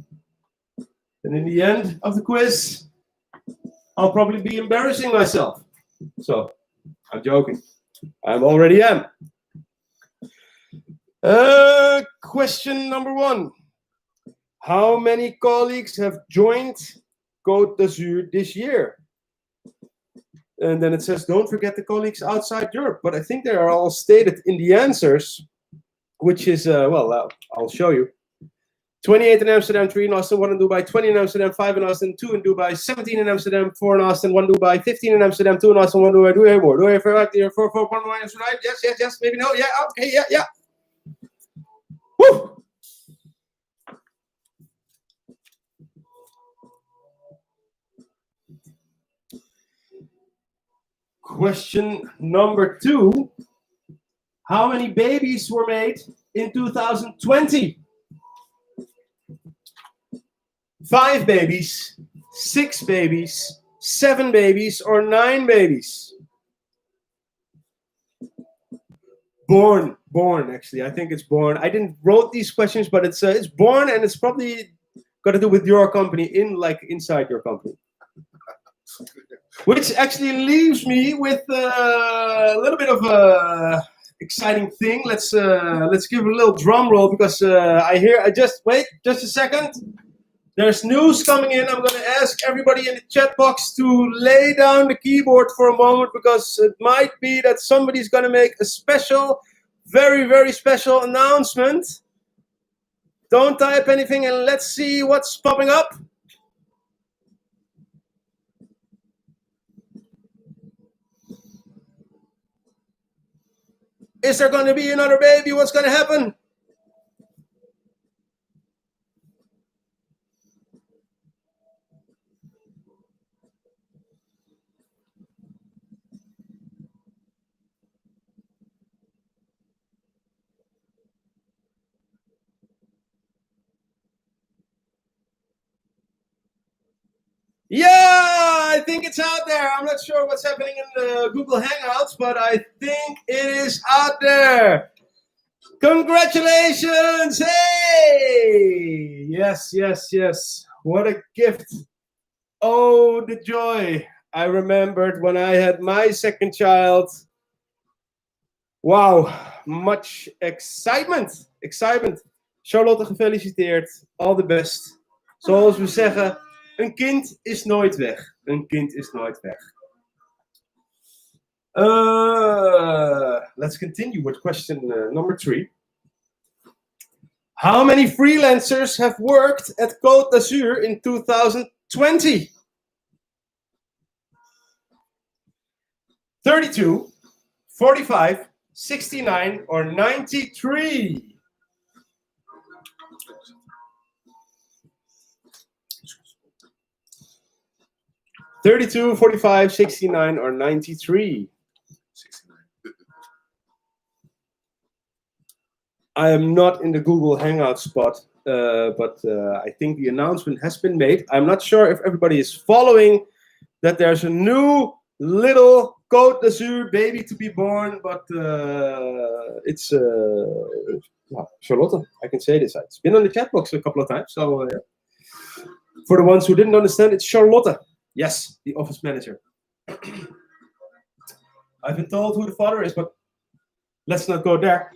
And in the end of the quiz, I'll probably be embarrassing myself. So, I'm joking. I already am. Question number 1. How many colleagues have joined Côte d'Azur this year? And then it says, don't forget the colleagues outside Europe. But I think they are all stated in the answers, which is, I'll show you. 28 in Amsterdam, 3 in Austin, 1 in Dubai, 20 in Amsterdam, 5 in Austin, 2 in Dubai, 17 in Amsterdam, 4 in Austin, 1 in Dubai, 15 in Amsterdam, 2 in Austin, 1 in Dubai. Do you hear more? Do you hear right here? 4, 1 in Amsterdam? Yes, maybe no. Yeah, okay, yeah. Woo! Question number 2. How many babies were made in 2020? 5 babies, 6 babies, 7 babies, or 9 babies? Born, actually. I think it's born. I didn't wrote these questions, but it's born, and it's probably got to do with your company, inside your company. Which actually leaves me with a little bit of a exciting thing. Let's give a little drum roll because wait just a second. There's news coming in. I'm going to ask everybody in the chat box to lay down the keyboard for a moment because it might be that somebody's going to make a special, very, very special announcement. Don't type anything and let's see what's popping up. Is there going to be another baby? What's going to happen? Yeah, I think it's out there. I'm not sure what's happening in the Google Hangouts, but I think it is out there. Congratulations! Hey! Yes, yes, yes. What a gift. Oh, the joy. I remembered when I had my second child. Wow, much excitement. Excitement. Charlotte, gefeliciteerd. All the best. Zoals we zeggen, een kind is nooit weg. Een kind is nooit weg. Let's continue with question number 3. How many freelancers have worked at Côte d'Azur in 2020? 32, 45, 69, or 93? 32, 45, 69, or 93? 69. I am not in the Google Hangout spot, but I think the announcement has been made. I'm not sure if everybody is following that there's a new little Côte d'Azur baby to be born, but it's Charlotte. I can say this. It's been on the chat box a couple of times. So for the ones who didn't understand, it's Charlotte. Yes, the office manager. I've been told who the father is, but let's not go there.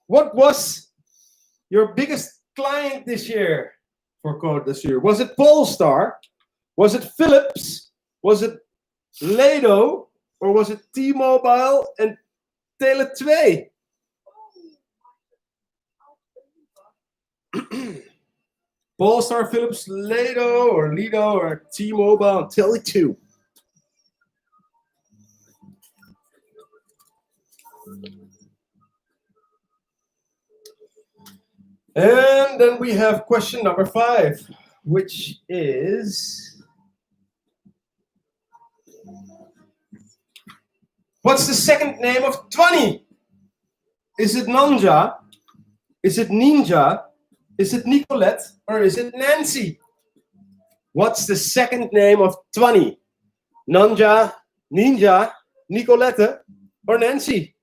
What was your biggest client this year for Côte d'Azur? Was it Polestar? Was it Philips? Was it Ledo? Or was it T-Mobile and Tele2? Polestar, Philips, Ledo, or T-Mobile and Tele2? And then we have question number 5, which is, what's the second name of 20? Is it Nanja? Is it Ninja? Is it Nicolette? Or is it Nancy? What's the second name of 20? Nanja, Ninja, Nicolette, or Nancy?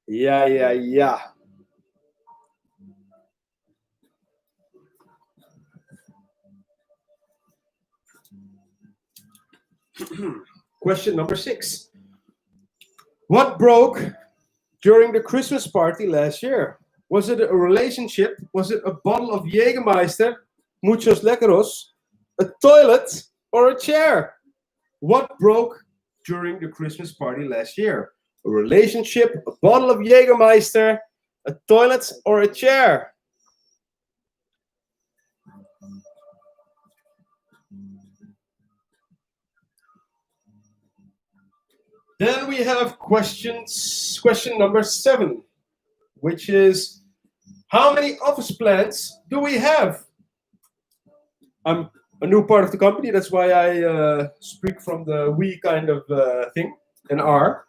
Yeah. Question number 6. What broke during the Christmas party last year? Was it a relationship? Was it a bottle of Jägermeister, Muchos Leckeros, a toilet, or a chair? What broke during the Christmas party last year? A relationship, a bottle of Jägermeister, a toilet, or a chair? Then we have question number 7, which is, how many office plants do we have? I'm a new part of the company, that's why I speak from the we kind of thing, and R.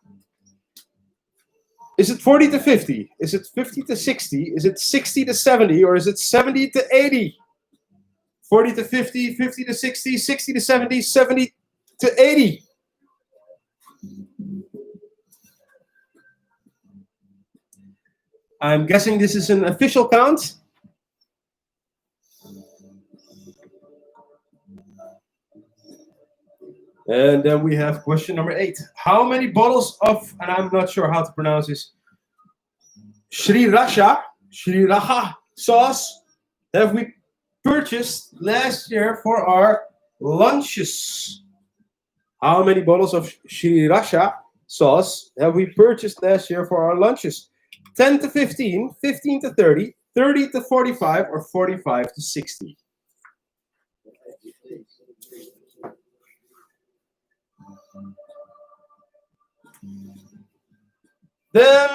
Is it 40 to 50? Is it 50 to 60? Is it 60 to 70? Or is it 70 to 80? 40 to 50, 50 to 60, 60 to 70, 70 to 80. I'm guessing this is an official count. And then we have question number 8. How many bottles of, and I'm not sure how to pronounce this, Sriracha sauce have we purchased last year for our lunches? How many bottles of Sriracha sauce have we purchased last year for our lunches? 10 to 15, 15 to 30, 30 to 45, or 45 to 60? Then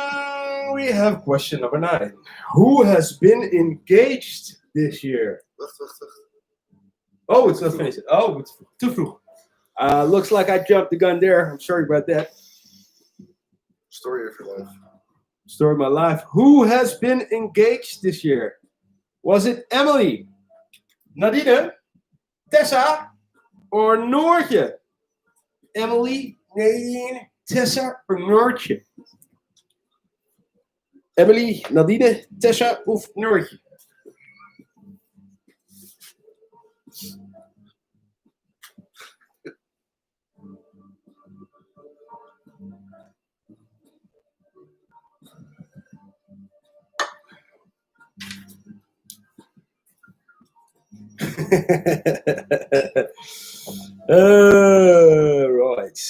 we have question number 9. Who has been engaged this year? Wacht. Oh, it's not finished. Oh, it's too vroeg. Looks like I jumped the gun there. I'm sorry about that. Story of your life. Story of my life. Who has been engaged this year? Was it Emily, Nadine, Tessa, or Noortje? Emily, Nadine, Tessa, or Noortje? Emily, Nadine, Tessa of Noortje? Right.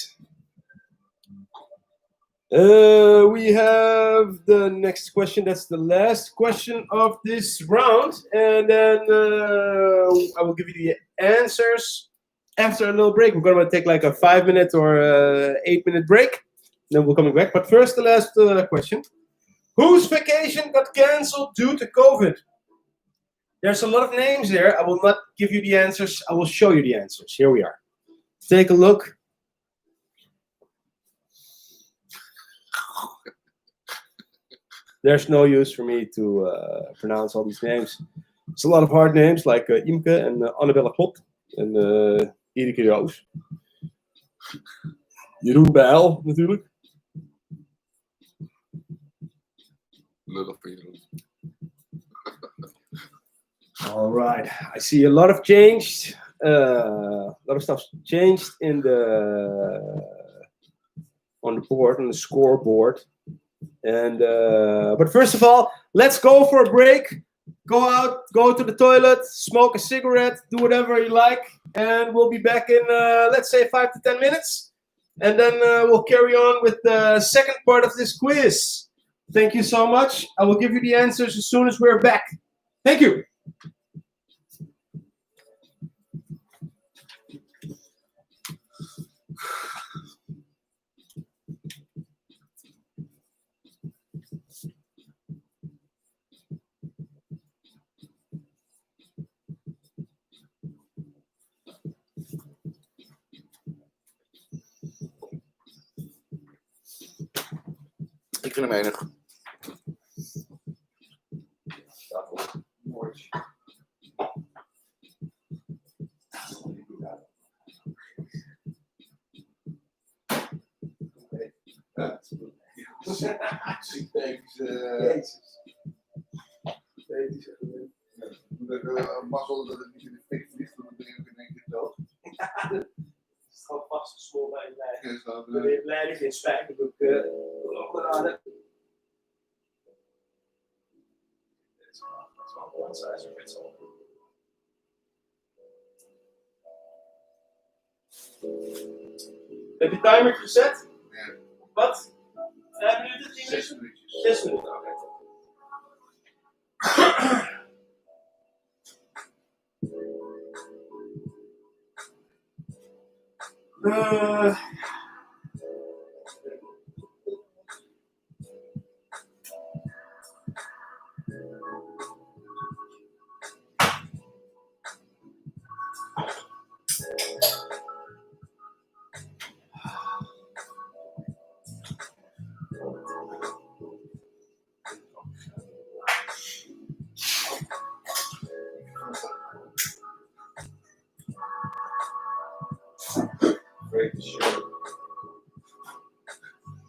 We have the next question. That's the last question of this round. And then I will give you the answers after a little break. We're going to take like a 5-minute or 8-minute break. Then we're coming back. But first, the last question. Whose vacation got cancelled due to COVID? There's a lot of names there. I will not give you the answers. I will show you the answers. Here we are. Take a look. There's no use for me to pronounce all these names. It's a lot of hard names like Imke and Annabella Klot en Erike Roos. Jeroen Bijl natuurlijk. Lullig van Jeroen. All right, I see a lot of changed, a lot of stuff changed in on the board, on the scoreboard. And but first of all, let's go for a break. Go out, go to the toilet, smoke a cigarette, do whatever you like, and we'll be back in let's say 5 to 10 minutes, and then we'll carry on with the second part of this quiz. Thank you so much. I will give you the answers as soon as we're back. Thank you. Ik vind hem enig. Mazzel dat het niet in de fik vliegt, dan ben je ook in één keer dood. Het is gewoon vastgesmolten bij je lijf. Ja, zo, Ik ben weer blij dat je in spijkerboek opgeladen. Dit is wel een one size fits all. Heb je timer gezet? Ja. Wat? 5 minuten? 10 6 minuten? minuutjes. 6 minuten, oké. Great show.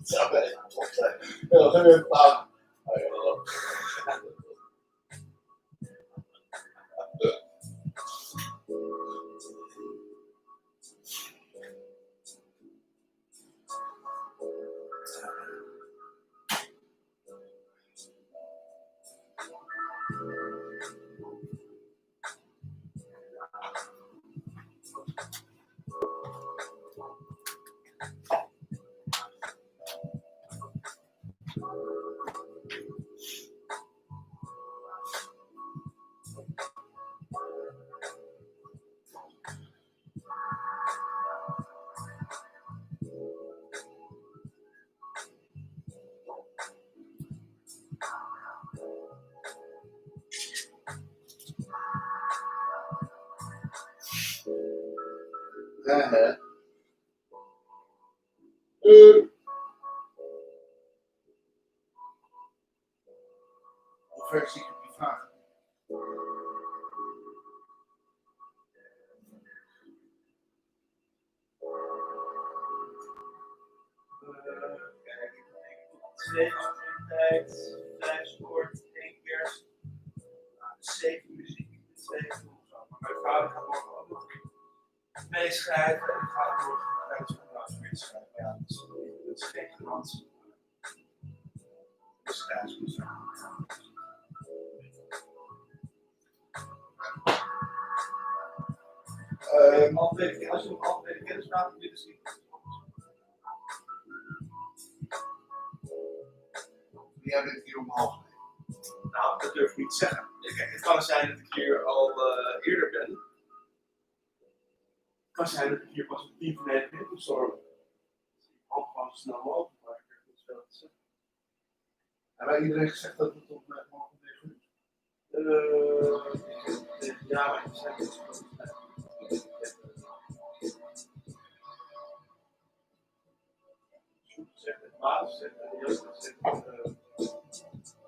Ja, dat is top zijn. Ja, dat zijn we een paar. Hè? Hoe ver zie ik op die vraag? Kijk, 2 activiteit, 5 sport, 1 keer. 7 muziek, 2 of zo. Maar mijn vader gaat morgen ook nog meeschrijven en ik ga morgen naar het nou, weer schrijven. Ja, dat is geen garantie. Dus ja, zo. Als je hem altijd kennis maakt, dan is het Jij bent hier om 12:30. nou, dat durf ik niet te zeggen. Kijk, het kan zijn dat ik hier al eerder ben. Het kan zijn dat ik hier pas om 10:45 moet zorgen. Ik hoop gewoon zo snel mogelijk, maar ik heb niet veel te zeggen. Hebben wij iedereen gezegd dat het op morgen om 9 uur? Ja, maar ik zei het. Zegt het baas, zegt het Joost, zegt het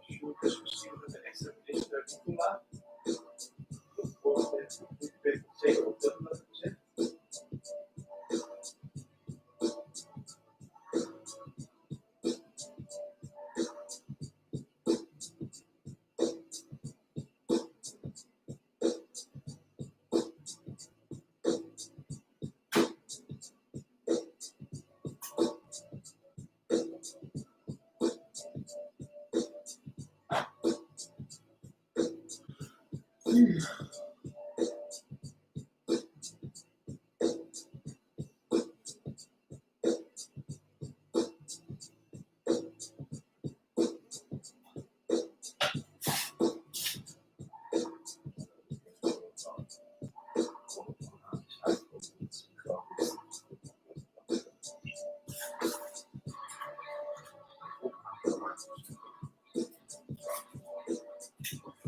Sjoerd, dus misschien dat er extra is Nicola. Ik weet zeker of dat wat gezegd.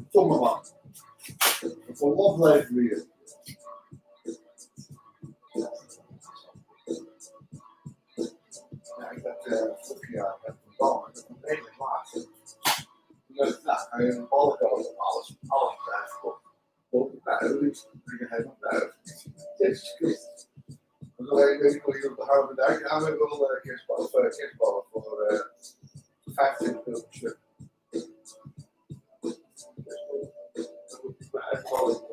Stomme man. Voor love leven we hier. Ja, ik had vorig jaar met een bal, maar dat was redelijk laat. Toen dacht ik, nou, ga je een bal kopen, alles uitverkocht. Nou, dat is helemaal uit. Jezus Christus. Want alleen weet ik wel hier op de Donderdag, ja, we hebben wel kerstballen voor 25 euro per stuk. Dat moet ik maar uitvallen.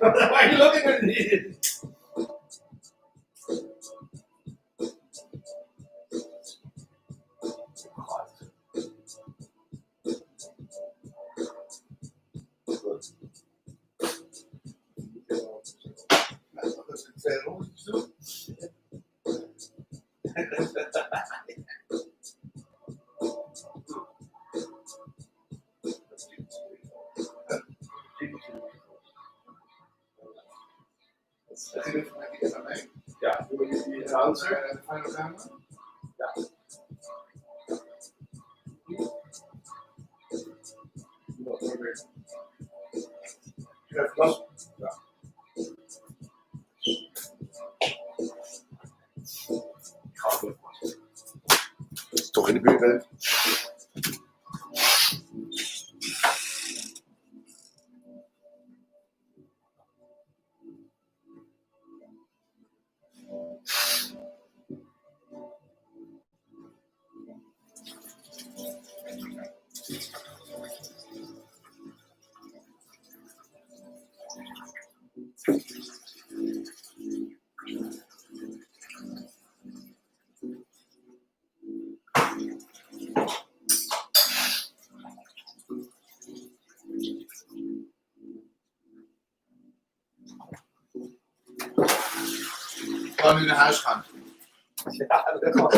Why are you looking at me? Ja, doe je die announcer en de final camera? Ja. Dat wordt weer. Je hebt last? Ja. Ik ga het doen. Dat is toch in de buurt, hè? Ik kan nu naar huis gaan. Ja, dat is wel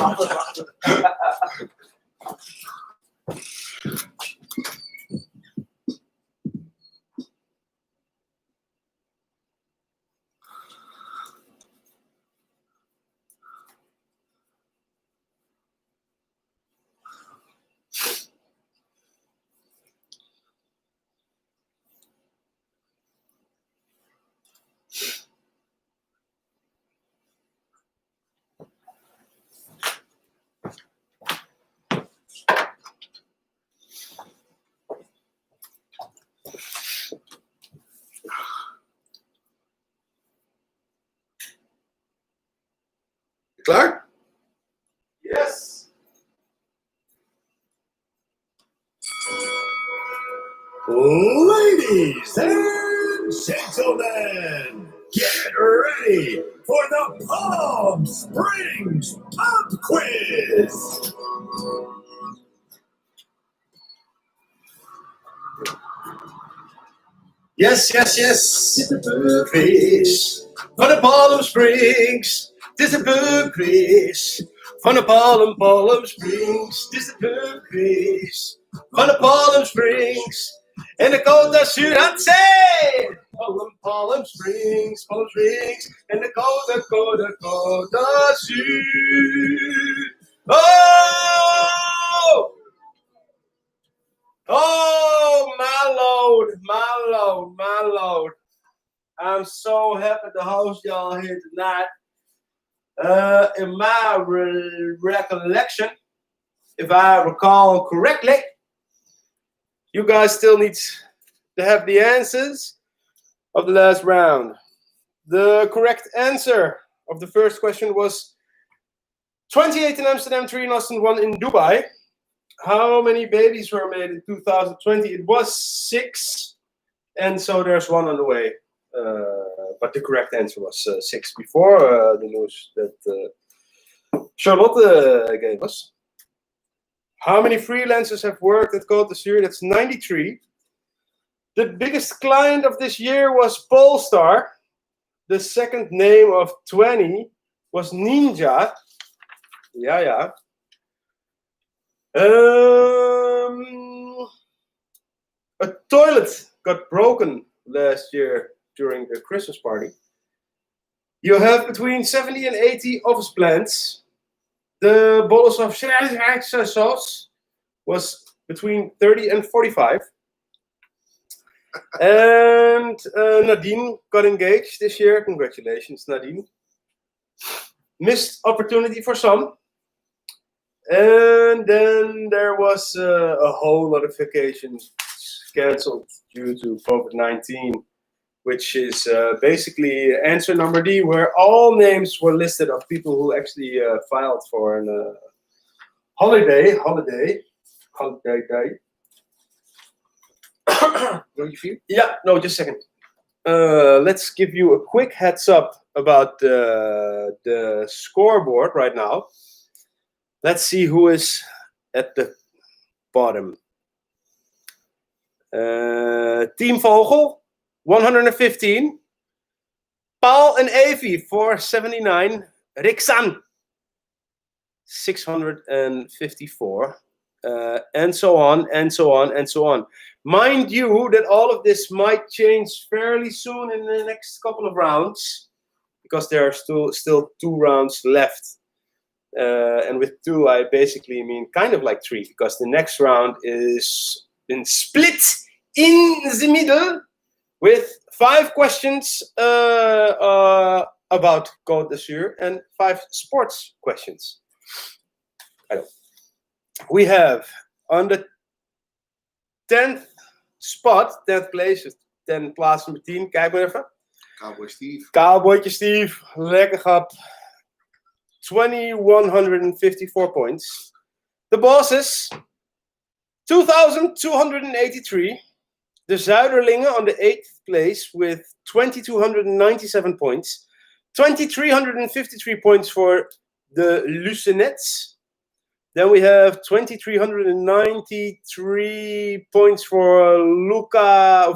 Klaar? Yes. Ladies and gentlemen, get ready for the Palm Springs Pop Quiz. Yes, yes, yes. It's a pub quiz van de Palm Springs. Het is een pub quiz van de Palm Springs. Het is de pub quiz van de Palm Springs. En de Côte d'Azur had zee. Palm Springs. En de Côte d'Azur. Oh! Oh, my lord. I'm so happy to host y'all here tonight. In my recollection, if I recall correctly, you guys still need to have the answers of the last round. The correct answer of the first question was 28 in Amsterdam, 3 in Austin, 1 in Dubai. How many babies were made in 2020? It was 6, and so there's 1 on the way. But the correct answer was 6 before the news that Charlotte gave us. How many freelancers have worked at Côte d'Azur? That's 93. The biggest client of this year was Polestar. The second name of 20 was Ninja. Yeah. A toilet got broken last year during the Christmas party. You have between 70 and 80 office plants. The bottles of sauce was between 30 and 45. And Nadine got engaged this year. Congratulations, Nadine. Missed opportunity for some. And then there was a whole lot of vacations cancelled due to COVID-19, which is basically answer number D, where all names were listed of people who actually filed for a holiday day. Yeah, no, just a second. Let's give you a quick heads up about the scoreboard right now. Let's see who is at the bottom. Team Vogel, 115. Paul and Avi, 479. Riksan, 654. And so on, and so on, and so on. Mind you that all of this might change fairly soon in the next couple of rounds, because there are still 2 rounds left. And with 2, I basically mean kind of like 3, because the next round is been split in the middle with 5 questions about Côte d'Azur and 5 sports questions. We have on the 10th spot, 10th place, 10 plaats nummer 10. Kijk maar even. Cowboytje Steve, lekker grap. 2,154 points. The bosses, 2,283. The Zuiderlingen on the 8th place with 2,297 points. 2,353 points for the Lucenets. Then we have 2,393 points for Luca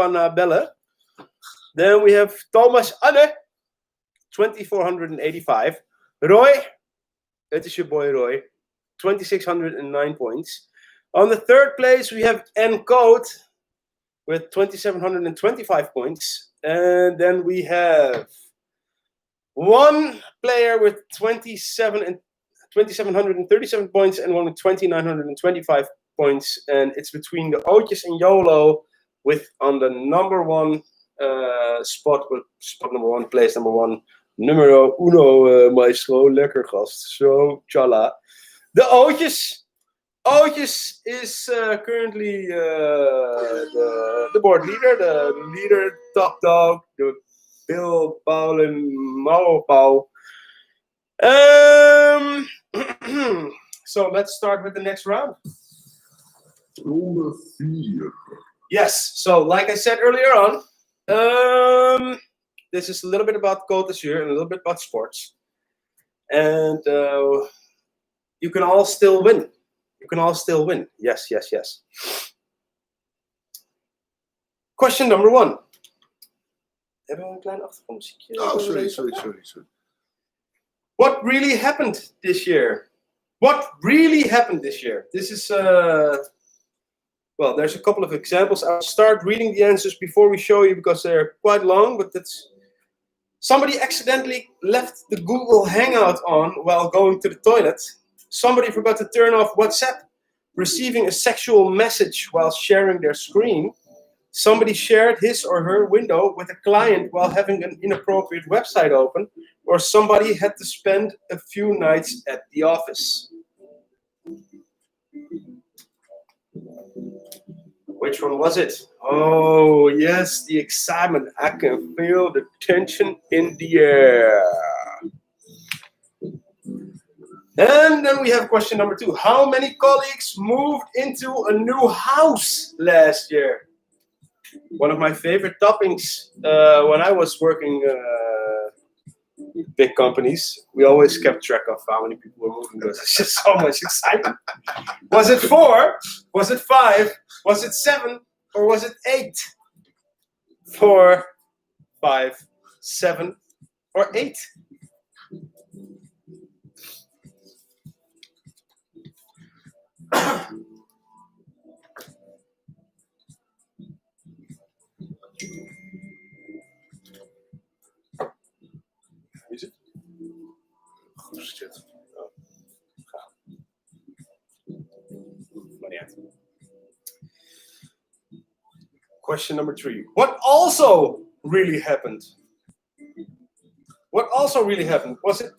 Nabelle. Then we have Thomas Anne, 2,485. Roy, it is your boy Roy, 2,609 points. On the 3rd place, we have Encode with 2,725 points. And then we have one player with 2,737 points and one with 2,925 points. And it's between the Ootjes and YOLO with on the number 1 spot, with spot number 1, place number 1. Numero uno, maestro, lekker gast. Zo, tjalla. De Ootjes is currently the board leader, the leader, top dog, the Bill, Paul, and Mauro Paul. So let's start with the next round. Ronde 4. Yes, so like I said earlier on, this is a little bit about Côte d'Azur and a little bit about sports. And you can all still win. You can all still win. Yes, yes, yes. Question number 1. Hebben we een klein achtergrondmuziekje? Oh, sorry. What really happened this year? What really happened this year? This is, well, there's a couple of examples. I'll start reading the answers before we show you because they're quite long, but that's... Somebody accidentally left the Google Hangout on while going to the toilet. Somebody forgot to turn off WhatsApp, receiving a sexual message while sharing their screen. Somebody shared his or her window with a client while having an inappropriate website open, or somebody had to spend a few nights at the office. Which one was it? Oh, yes, the excitement. I can feel the tension in the air. And then we have question number 2. How many colleagues moved into a new house last year? One of my favorite topics when I was working big companies, we always kept track of how many people were moving. There was just so much excitement. Was it 4? Was it 5? Was it 7? Or was it 8? 4, 5, 7, or 8? Is it? Question number 3. What also really happened? What also really happened? Was it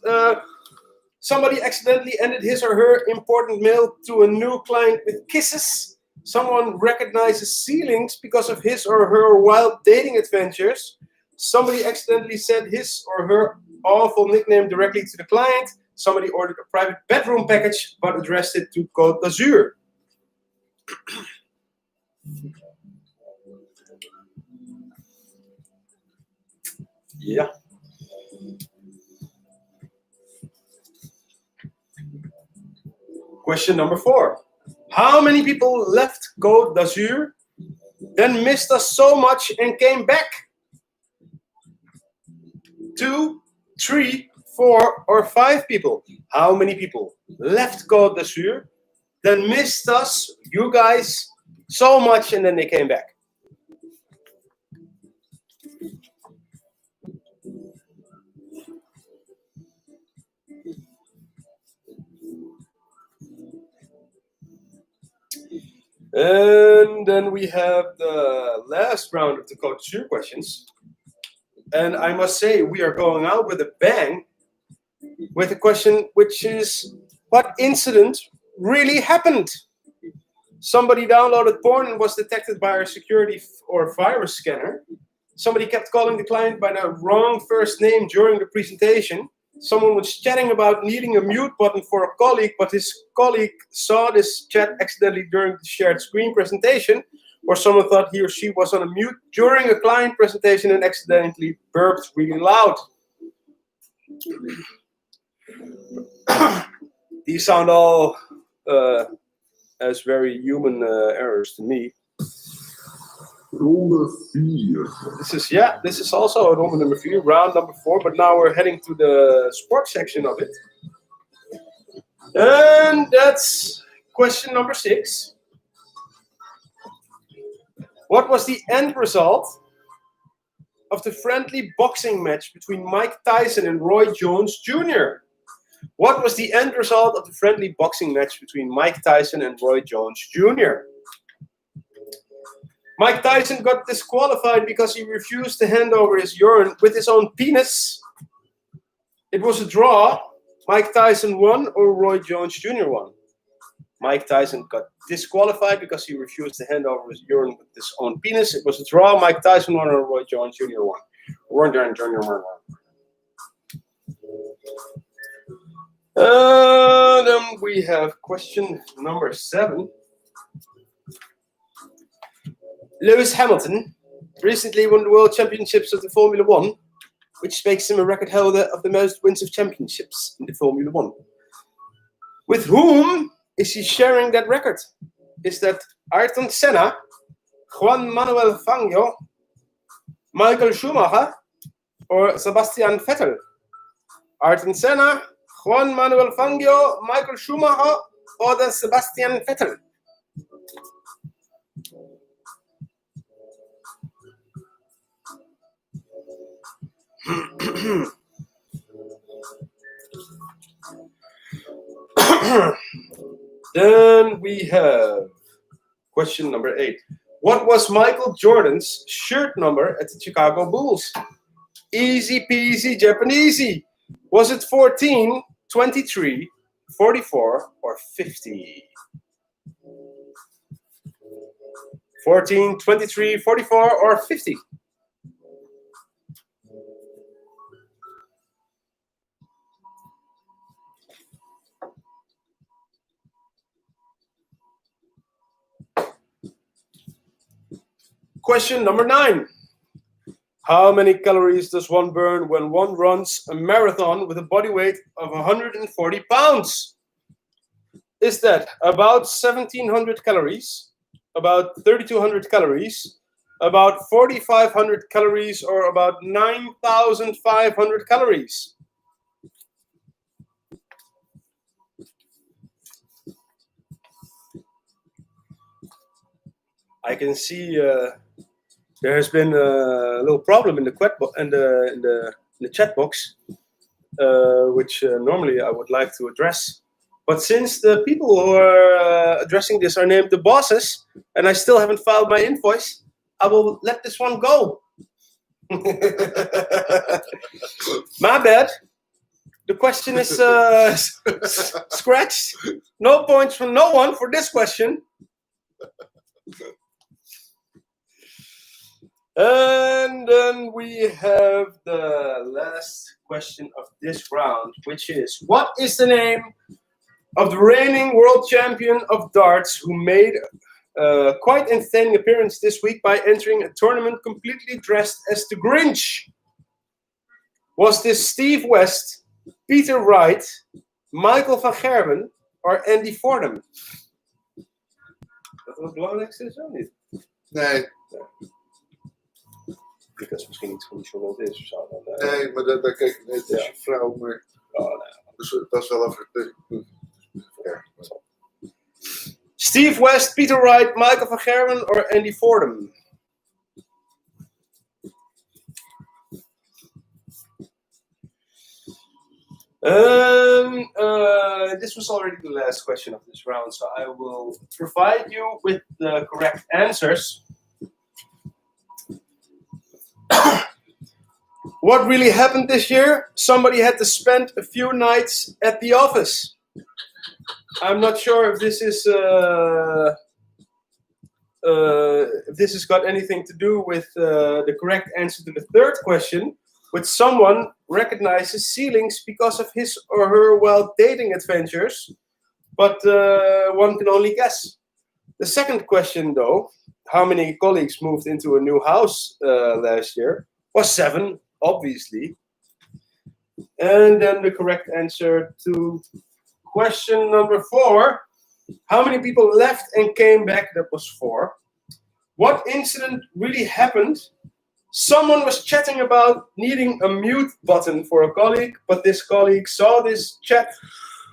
somebody accidentally ended his or her important mail to a new client with kisses? Someone recognizes ceilings because of his or her wild dating adventures? Somebody accidentally said his or her awful nickname directly to the client? Somebody ordered a private bedroom package but addressed it to Côte d'Azur? Yeah. Question number 4. How many people left Côte d'Azur, then missed us so much and came back? 2, 3, 4, or 5 people? How many people left Côte d'Azur, then missed us, you guys, so much and then they came back? And then we have the last round of the Côte d'Azur questions. And I must say, we are going out with a bang with a question which is, what incident really happened? Somebody downloaded porn and was detected by our security or virus scanner. Somebody kept calling the client by the wrong first name during the presentation. Someone was chatting about needing a mute button for a colleague, but his colleague saw this chat accidentally during the shared screen presentation, or someone thought he or she was on a mute during a client presentation and accidentally burped really loud. These sound all as very human errors to me. Ronde 4. This is also ronde number 4, round number 4, but now we're heading to the sports section of it. And that's question number 6. What was the end result of the friendly boxing match between Mike Tyson and Roy Jones Jr.? What was the end result of the friendly boxing match between Mike Tyson and Roy Jones Jr.? Mike Tyson got disqualified because he refused to hand over his urine with his own penis. It was a draw. Mike Tyson won or Roy Jones Jr. won? Mike Tyson got disqualified because he refused to hand over his urine with his own penis. It was a draw. Mike Tyson won or Roy Jones Jr. won? Roy Jones Jr. won. Then we have question number 7. Lewis Hamilton recently won the World Championships of the Formula One, which makes him a record holder of the most wins of championships in the Formula One. With whom is he sharing that record? Is that Ayrton Senna, Juan Manuel Fangio, Michael Schumacher, or Sebastian Vettel? Ayrton Senna, Juan Manuel Fangio, Michael Schumacher, or the Sebastian Vettel? Then we have question number 8. What was Michael Jordan's shirt number at the Chicago Bulls? Easy peasy Japanesey. Was it 14, 23, 44, or 50? 14, 23, 44, or 50? Question number 9. How many calories does one burn when one runs a marathon with a body weight of 140 pounds? Is that about 1,700 calories, about 3,200 calories, about 4,500 calories, or about 9,500 calories? I can see there has been a little problem in the chat box, which normally I would like to address. But since the people who are addressing this are named the bosses, and I still haven't filed my invoice, I will let this one go. My bad. The question is scratched. No points from no one for this question. And then we have the last question of this round, which is, what is the name of the reigning world champion of darts who made quite entertaining appearance this week by entering a tournament completely dressed as the Grinch? Was this Steve West, Peter Wright, Michael van Gerwen, or Andy Fordham? Dat was belangrijk is of niet? Nee, Ik was misschien niet goed zo wat het is of zo. nee, maar daar kijk ik net als je vrouw, maar dus, dat is wel even. Steve West, Peter Wright, Michael van Gerwen, or Andy Fordham? This was already the last question of this round, so I will provide you with the correct answers. What really happened this year? Somebody had to spend a few nights at the office. I'm not sure if this is if this has got anything to do with the correct answer to the third question, which someone recognizes ceilings because of his or her wild dating adventures, but one can only guess. The second question, though, how many colleagues moved into a new house last year, was 7, obviously. And then the correct answer to question number 4, how many people left and came back, that was 4. What incident really happened? Someone was chatting about needing a mute button for a colleague, but this colleague saw this chat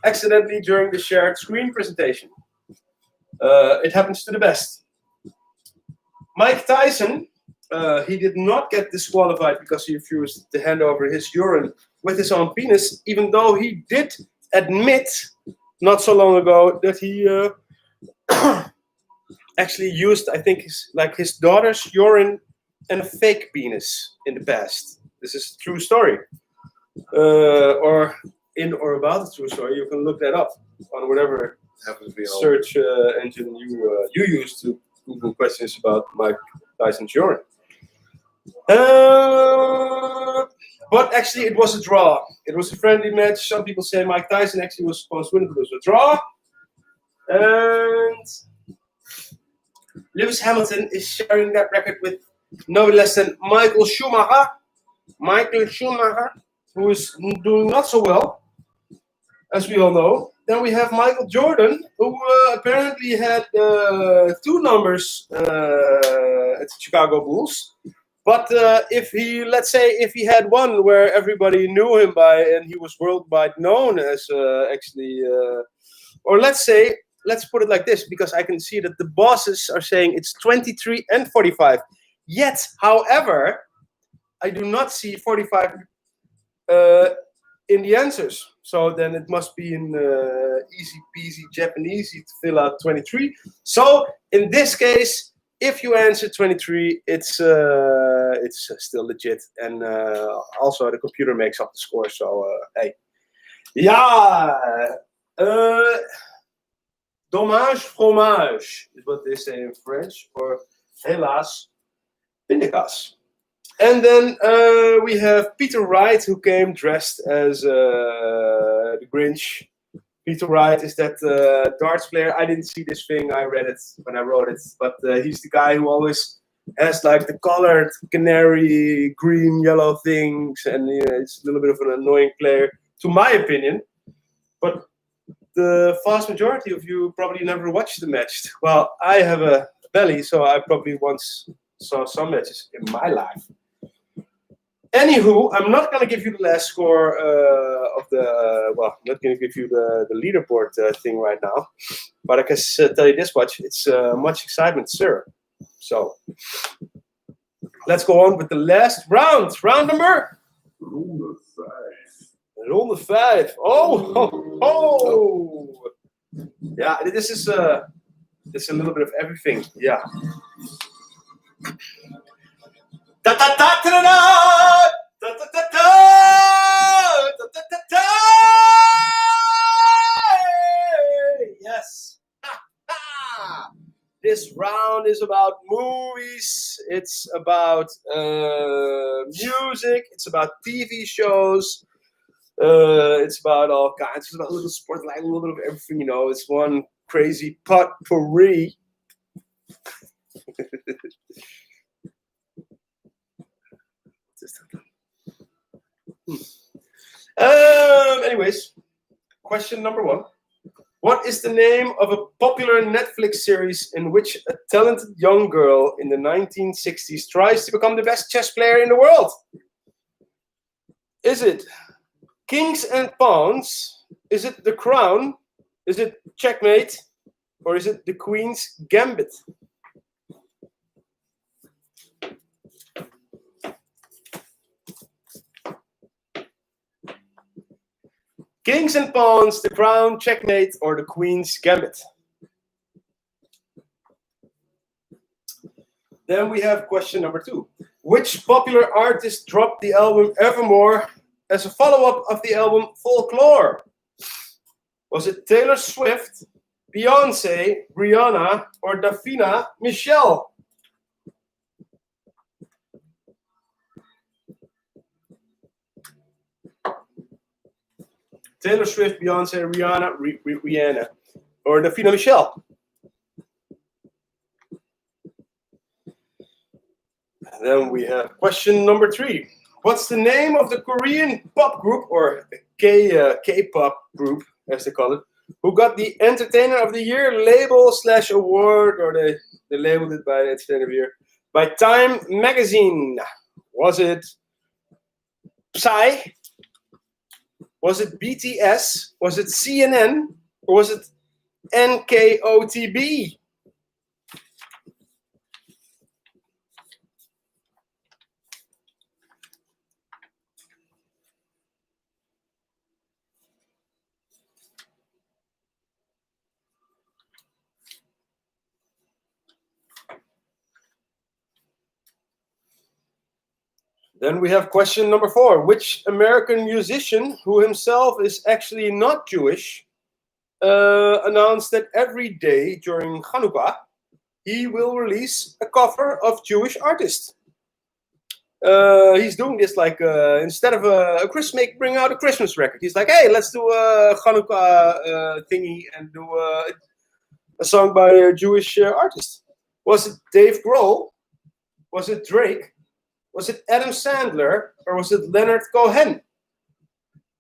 accidentally during the shared screen presentation. It happens to the best. Mike Tyson, he did not get disqualified because he refused to hand over his urine with his own penis, even though he did admit not so long ago that he actually used, I think, his daughter's urine and a fake penis in the past. This is a true story. Or in or about a true story. You can look that up on whatever search engine you use to Google questions about Mike Tyson's urine. But actually, it was a draw. It was a friendly match. Some people say Mike Tyson actually was supposed to win, but it was a draw. And Lewis Hamilton is sharing that record with no less than Michael Schumacher. Michael Schumacher, who is doing not so well, as we all know. Then we have Michael Jordan, who apparently had 2 numbers at the Chicago Bulls. But let's say if he had one where everybody knew him by and he was worldwide known as or let's put it like this, because I can see that the bosses are saying it's 23 and 45. Yet, however, I do not see 45 in the answers. So then it must be in easy peasy Japanese to fill out 23. So in this case, if you answer 23, it's still legit. And also the computer makes up the score. So hey, yeah. Dommage fromage is what they say in French, or helaas pindakaas. And then we have Peter Wright, who came dressed as the Grinch. Peter Wright is that darts player. I didn't see this thing. I read it when I wrote it. But he's the guy who always has like the colored canary, green, yellow things. And it's a little bit of an annoying player, to my opinion. But the vast majority of you probably never watched the match. Well, I have a belly, so I probably once saw some matches in my life. Anywho, I'm not going to give you the last score of the... Well, I'm not going to give you the leaderboard thing right now. But I can tell you this much. It's much excitement, sir. So, let's go on with the last round. Round number... Ronde 5. Ronde 5. Oh, ho, ho. Yeah, this is a little bit of everything. Yeah. Da da da da da da da da da da da. Yes. This round is about movies. It's about music. It's about TV shows. It's about all kinds. It's about a little sport, like a little bit of everything. You know, it's one crazy potpourri. Anyways, question number 1. What is the name of a popular Netflix series in which a talented young girl in the 1960s tries to become the best chess player in the world? Is it Kings and Pawns? Is it The Crown? Is it Checkmate? Or is it The Queen's Gambit? Kings and Pawns, The Crown, Checkmate, or The Queen's Gambit. Then we have question number 2. Which popular artist dropped the album Evermore as a follow-up of the album Folklore? Was it Taylor Swift, Beyonce, Rihanna, or Davina Michelle? Taylor Swift, Beyonce, Rihanna, Rihanna, or Davina Michelle. And then we have question number 3. What's the name of the Korean pop group, or K-pop group, as they call it, who got the Entertainer of the Year label/award, or they labeled it by Entertainer of the Year, by Time Magazine? Was it Psy? Was it BTS? Was it CNN? Or was it NKOTB? Then we have question number 4. Which American musician, who himself is actually not Jewish, announced that every day during Hanukkah, he will release a cover of Jewish artists? He's doing this like instead of a Christmas, bring out a Christmas record. He's like, hey, let's do a Hanukkah thingy and do a song by a Jewish artist. Was it Dave Grohl? Was it Drake? Was it Adam Sandler? Or was it Leonard Cohen?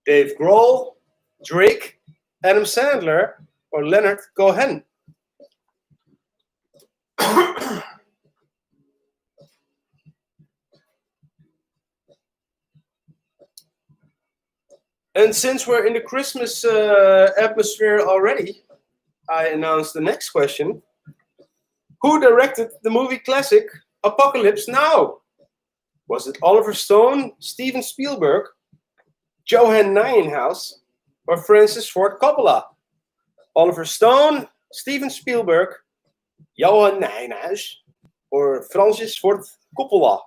Dave Grohl, Drake, Adam Sandler, or Leonard Cohen? And since we're in the Christmas atmosphere already, I announced the next question. Who directed the movie classic Apocalypse Now? Was it Oliver Stone, Steven Spielberg, Johan Nijenhuis, or Francis Ford Coppola? Oliver Stone, Steven Spielberg, Johan Nijenhuis, or Francis Ford Coppola?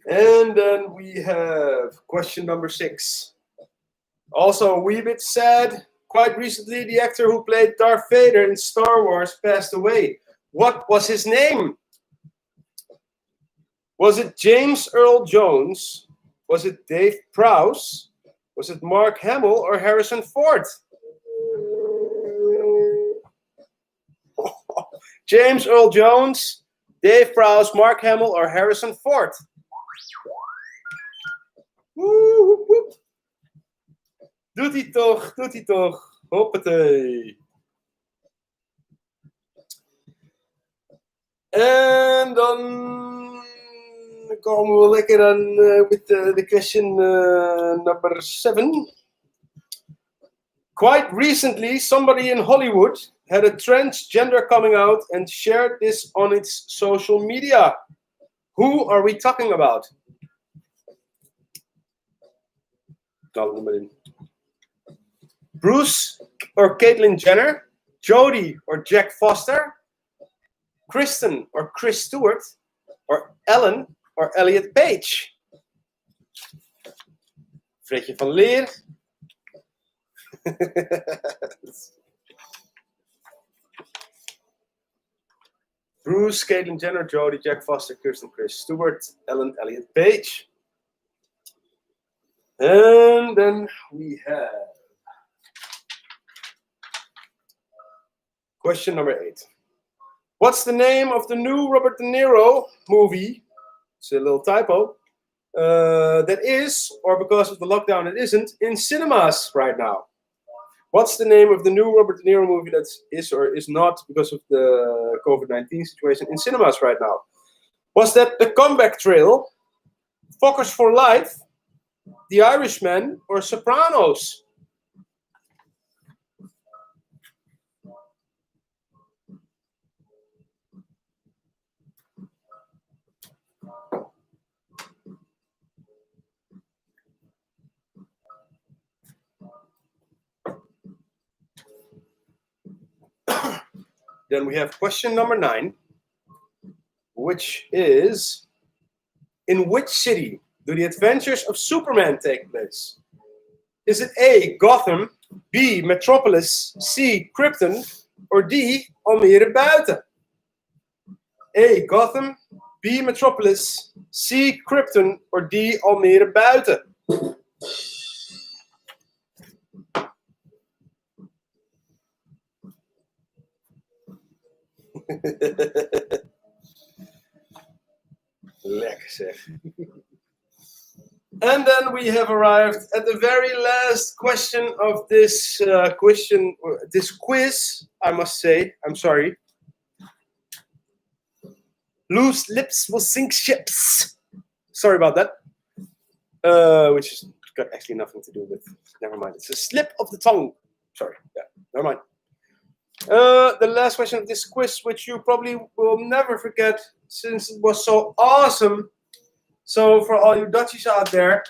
And then we have question number 6. Also a wee bit sad. Quite recently, the actor who played Darth Vader in Star Wars passed away. What was his name? Was it James Earl Jones? Was it Dave Prowse? Was it Mark Hamill or Harrison Ford? James Earl Jones, Dave Prowse, Mark Hamill or Harrison Ford? Woe, woep. Doet hij toch, doet hij toch. Hoppatee. En dan komen we lekker aan with the question number 7. Quite recently, somebody in Hollywood had a transgender coming out and shared this on its social media. Who are we talking about? Bruce or Caitlyn Jenner, Jodie or Jack Foster, Kristen or Chris Stewart, or Ellen or Elliot Page? Fredje van Leer. Bruce, Caitlyn Jenner, Jodie, Jack Foster, Kirsten, Chris Stewart, Ellen, Elliot Page. And then we have question number 8. What's the name of the new Robert De Niro movie? It's a little typo. That is, or because of the lockdown it isn't, in cinemas right now. What's the name of the new Robert De Niro movie that is or is not, because of the COVID-19 situation, in cinemas right now? Was that The Comeback Trail, Focus for Life, The Irishman, or Sopranos? Then we have question number 9, which is, in which city do the adventures of Superman take place? Is it A, Gotham, B, Metropolis, C, Krypton, or D, Almere Buiten? A, Gotham, B, Metropolis, C, Krypton, or D, Almere Buiten? Lekker zeg. And then we have arrived at the very last question of this quiz, I must say. I'm sorry. Loose lips will sink ships. Sorry about that. Which has got actually nothing to do with. Never mind. It's a slip of the tongue. Sorry. Yeah. Never mind. The last question of this quiz, which you probably will never forget, since it was so awesome. So for all you Dutchies out there,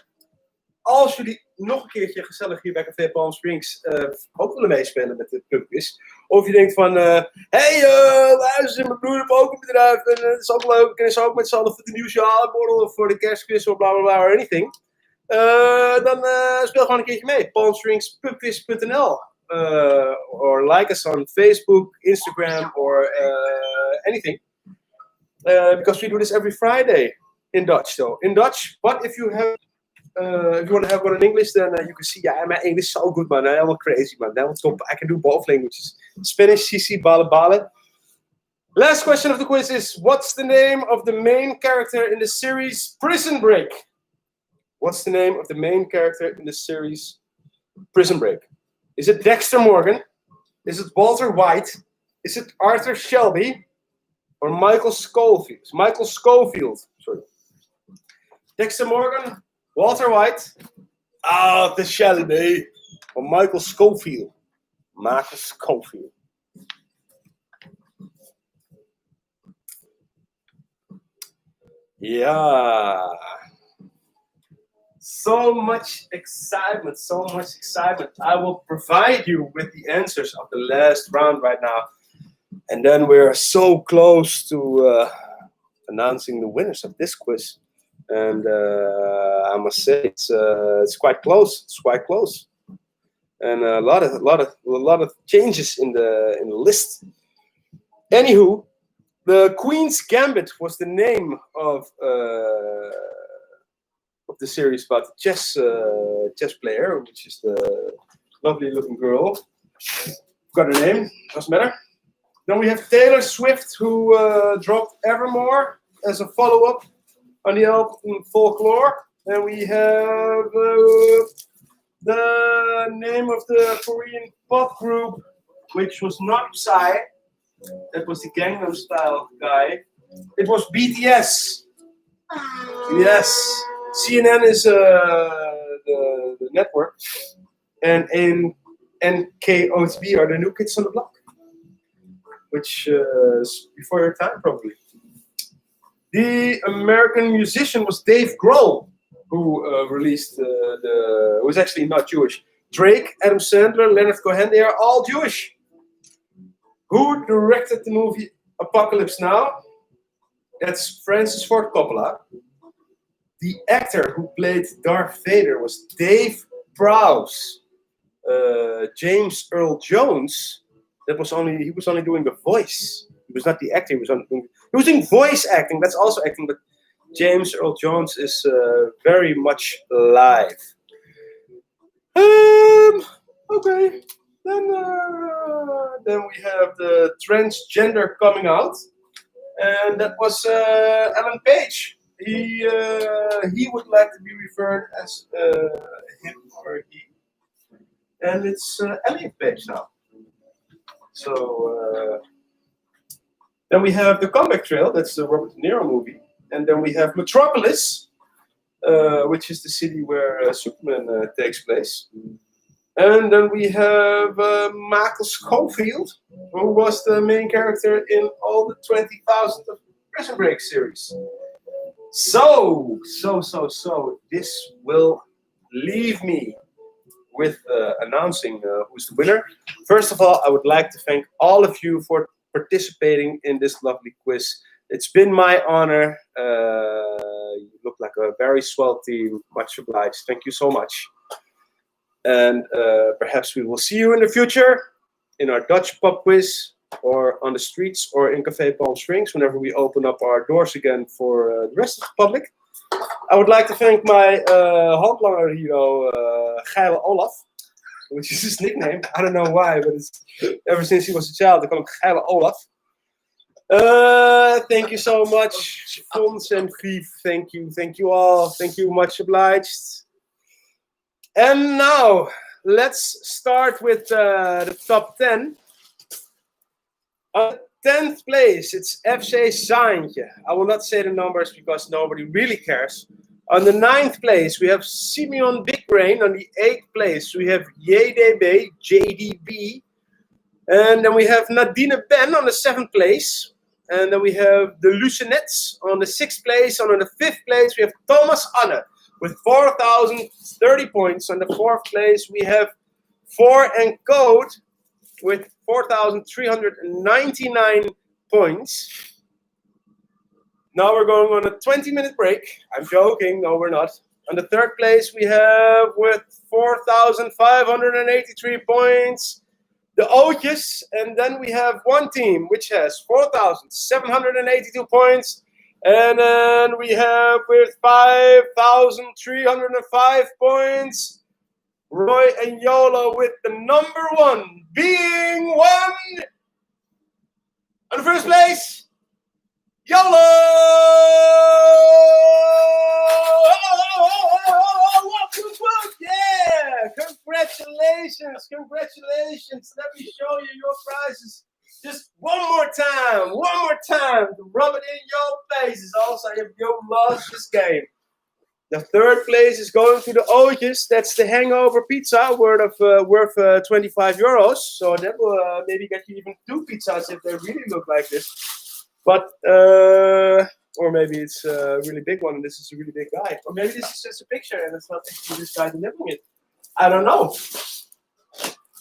als jullie nog een keertje gezellig hier bij Café Palm Springs ook willen meespelen met de pubquiz. Of je denkt van, luister, mijn broer heeft ook een bedrijf en het is ook leuk. En is ook met z'n allen voor de nieuwsjaarborrel of voor de kerstquiz of bla bla bla or anything. Dan speel gewoon een keertje mee. palmspringspubquiz.nl or like us on Facebook, Instagram or anything. Because we do this every Friday in Dutch though. In Dutch, but if you have if you want to have one in English, then you can see, yeah, my English is so good, man. I'm all crazy, man. I can do both languages. Spanish, Sisi, Bale, Bale. Last question of the quiz is, what's the name of the main character in the series Prison Break? What's the name of the main character in the series Prison Break? Is it Dexter Morgan? Is it Walter White? Is it Arthur Shelby? Or Michael Schofield? Michael Schofield, sorry. Dexter Morgan, Walter White, Arthur Shelby, or Michael Schofield. Michael Schofield. Yeah. So much excitement, so much excitement. I will provide you with the answers of the last round right now. And then we're so close to announcing the winners of this quiz. And I must say it's quite close. It's quite close, and a lot of changes in the list. Anywho, the Queen's Gambit was the name of the series about the chess player, which is the lovely looking girl. Got her name, doesn't matter. Then we have Taylor Swift, who dropped Evermore as a follow-up on the album Folklore. And we have the name of the Korean pop group, which was not Psy. That was the Gangnam Style guy. It was BTS. Yes. CNN is the network. And NKOTB are the New Kids on the Block. Which is before your time, probably. The American musician was Dave Grohl, who released who was actually not Jewish. Drake, Adam Sandler, Leonard Cohen, they are all Jewish. Who directed the movie Apocalypse Now? That's Francis Ford Coppola. The actor who played Darth Vader was Dave Prowse. James Earl Jones, he was only doing the voice. He was not the actor, he was doing voice acting, that's also acting, but James Earl Jones is very much live. Okay. Then we have the transgender coming out, and that was Ellen Page. He would like to be referred as him or he, and it's Elliot Page now. So then we have the Comeback Trail. That's the Robert De Niro movie, and then we have Metropolis, which is the city where Superman takes place. And then we have Michael Schofield, who was the main character in all the 20,000 of Prison Break series. So, this will leave me with announcing who's the winner. First of all, I would like to thank all of you for participating in this lovely quiz. It's been my honor. You look like a very swell team. Much obliged. Thank you so much. And perhaps we will see you in the future in our Dutch pub quiz, or on the streets, or in Café Palm Springs, whenever we open up our doors again for the rest of the public. I would like to thank my handlanger hero, Geile Olaf, which is his nickname. I don't know why, but it's ever since he was a child, they call him Geile Olaf. Thank you so much, Fons and Vief. Thank you all. Thank you, much obliged. And now, let's start with the top 10. On 10th place, it's FC Saintje. I will not say the numbers because nobody really cares. On the 9th place, we have Simeon Big Brain. On the 8th place, we have JDB. And then we have Nadine Ben on the 7th place. And then we have the Lucenettes on the 6th place. And on the 5th place, we have Thomas Anne, with 4,030 points. On the 4th place, we have 4 and Code with 4,399 points. Now we're going on a 20-minute break. I'm joking. No, we're not. On the 3rd place, we have with 4,583 points the Ootjes. And then we have one team which has 4,782 points. And then we have with 5,305 points Roy and Yola with the number 1 being one. On the 1st place, Yola! Yeah! Congratulations! Congratulations! Let me show you your prizes. Just one more time to rub it in your faces. Also, if you lost this game. The 3rd place is going to the Ootjes. That's the hangover pizza worth 25 euros. So that will maybe get you even 2 pizzas if they really look like this. But, or maybe it's a really big one and this is a really big guy. Or maybe this is just a picture and it's not actually this guy delivering it. I don't know.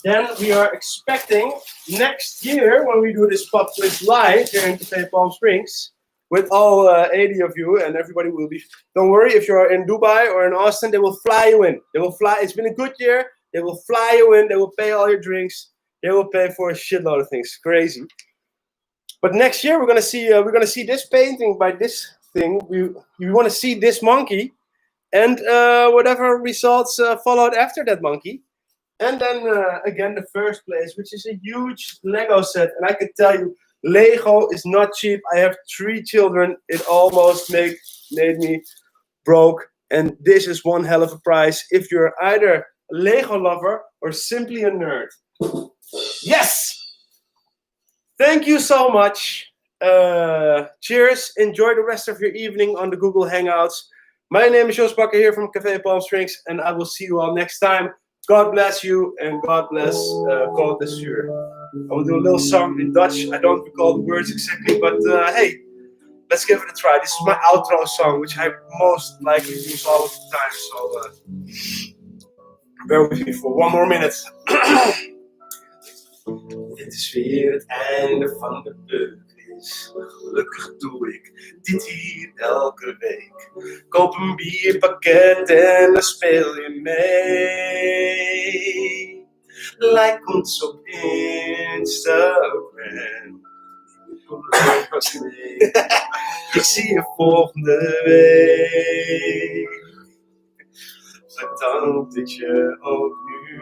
Then we are expecting next year when we do this pub quiz live here in Cafe Palm Springs with all 80 of you, and everybody will be. Don't worry, if you're in Dubai or in Austin, they will fly you in. They will fly. It's been a good year. They will fly you in. They will pay all your drinks. They will pay for a shitload of things. Crazy. But next year we're gonna see this painting by this thing. We want to see this monkey, and whatever results followed after that monkey. And then again the 1st place, which is a huge Lego set. And I can tell you, Lego is not cheap. I have 3 children. It almost made me broke. And this is one hell of a prize if you're either a Lego lover or simply a nerd. Yes! Thank you so much. Cheers. Enjoy the rest of your evening on the Google Hangouts. My name is Jos Bakker here from Cafe Palm Springs. And I will see you all next time. God bless you and God bless Côte d'Azur. I will do a little song in Dutch. I don't recall the words exactly, but hey, let's give it a try. This is my outro song, which I most likely use all of the time. So bear with me for 1 more minute. Dit is weer het einde van de bucklist. Gelukkig doe ik dit hier elke week. Koop een bierpakket en dan speel je mee. Like ons op Instagram. Ik zie je volgende week. Bedankt dat je ook nu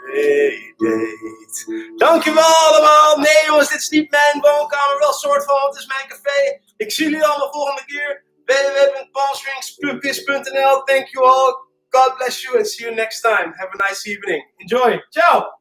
meedeed. Dankjewel allemaal. Nee jongens, dit is niet mijn woonkamer. Wel soort van, het is mijn café. Ik zie jullie allemaal volgende keer. www.palmsprings.nl. Thank you all. God bless you and see you next time. Have a nice evening. Enjoy. Ciao.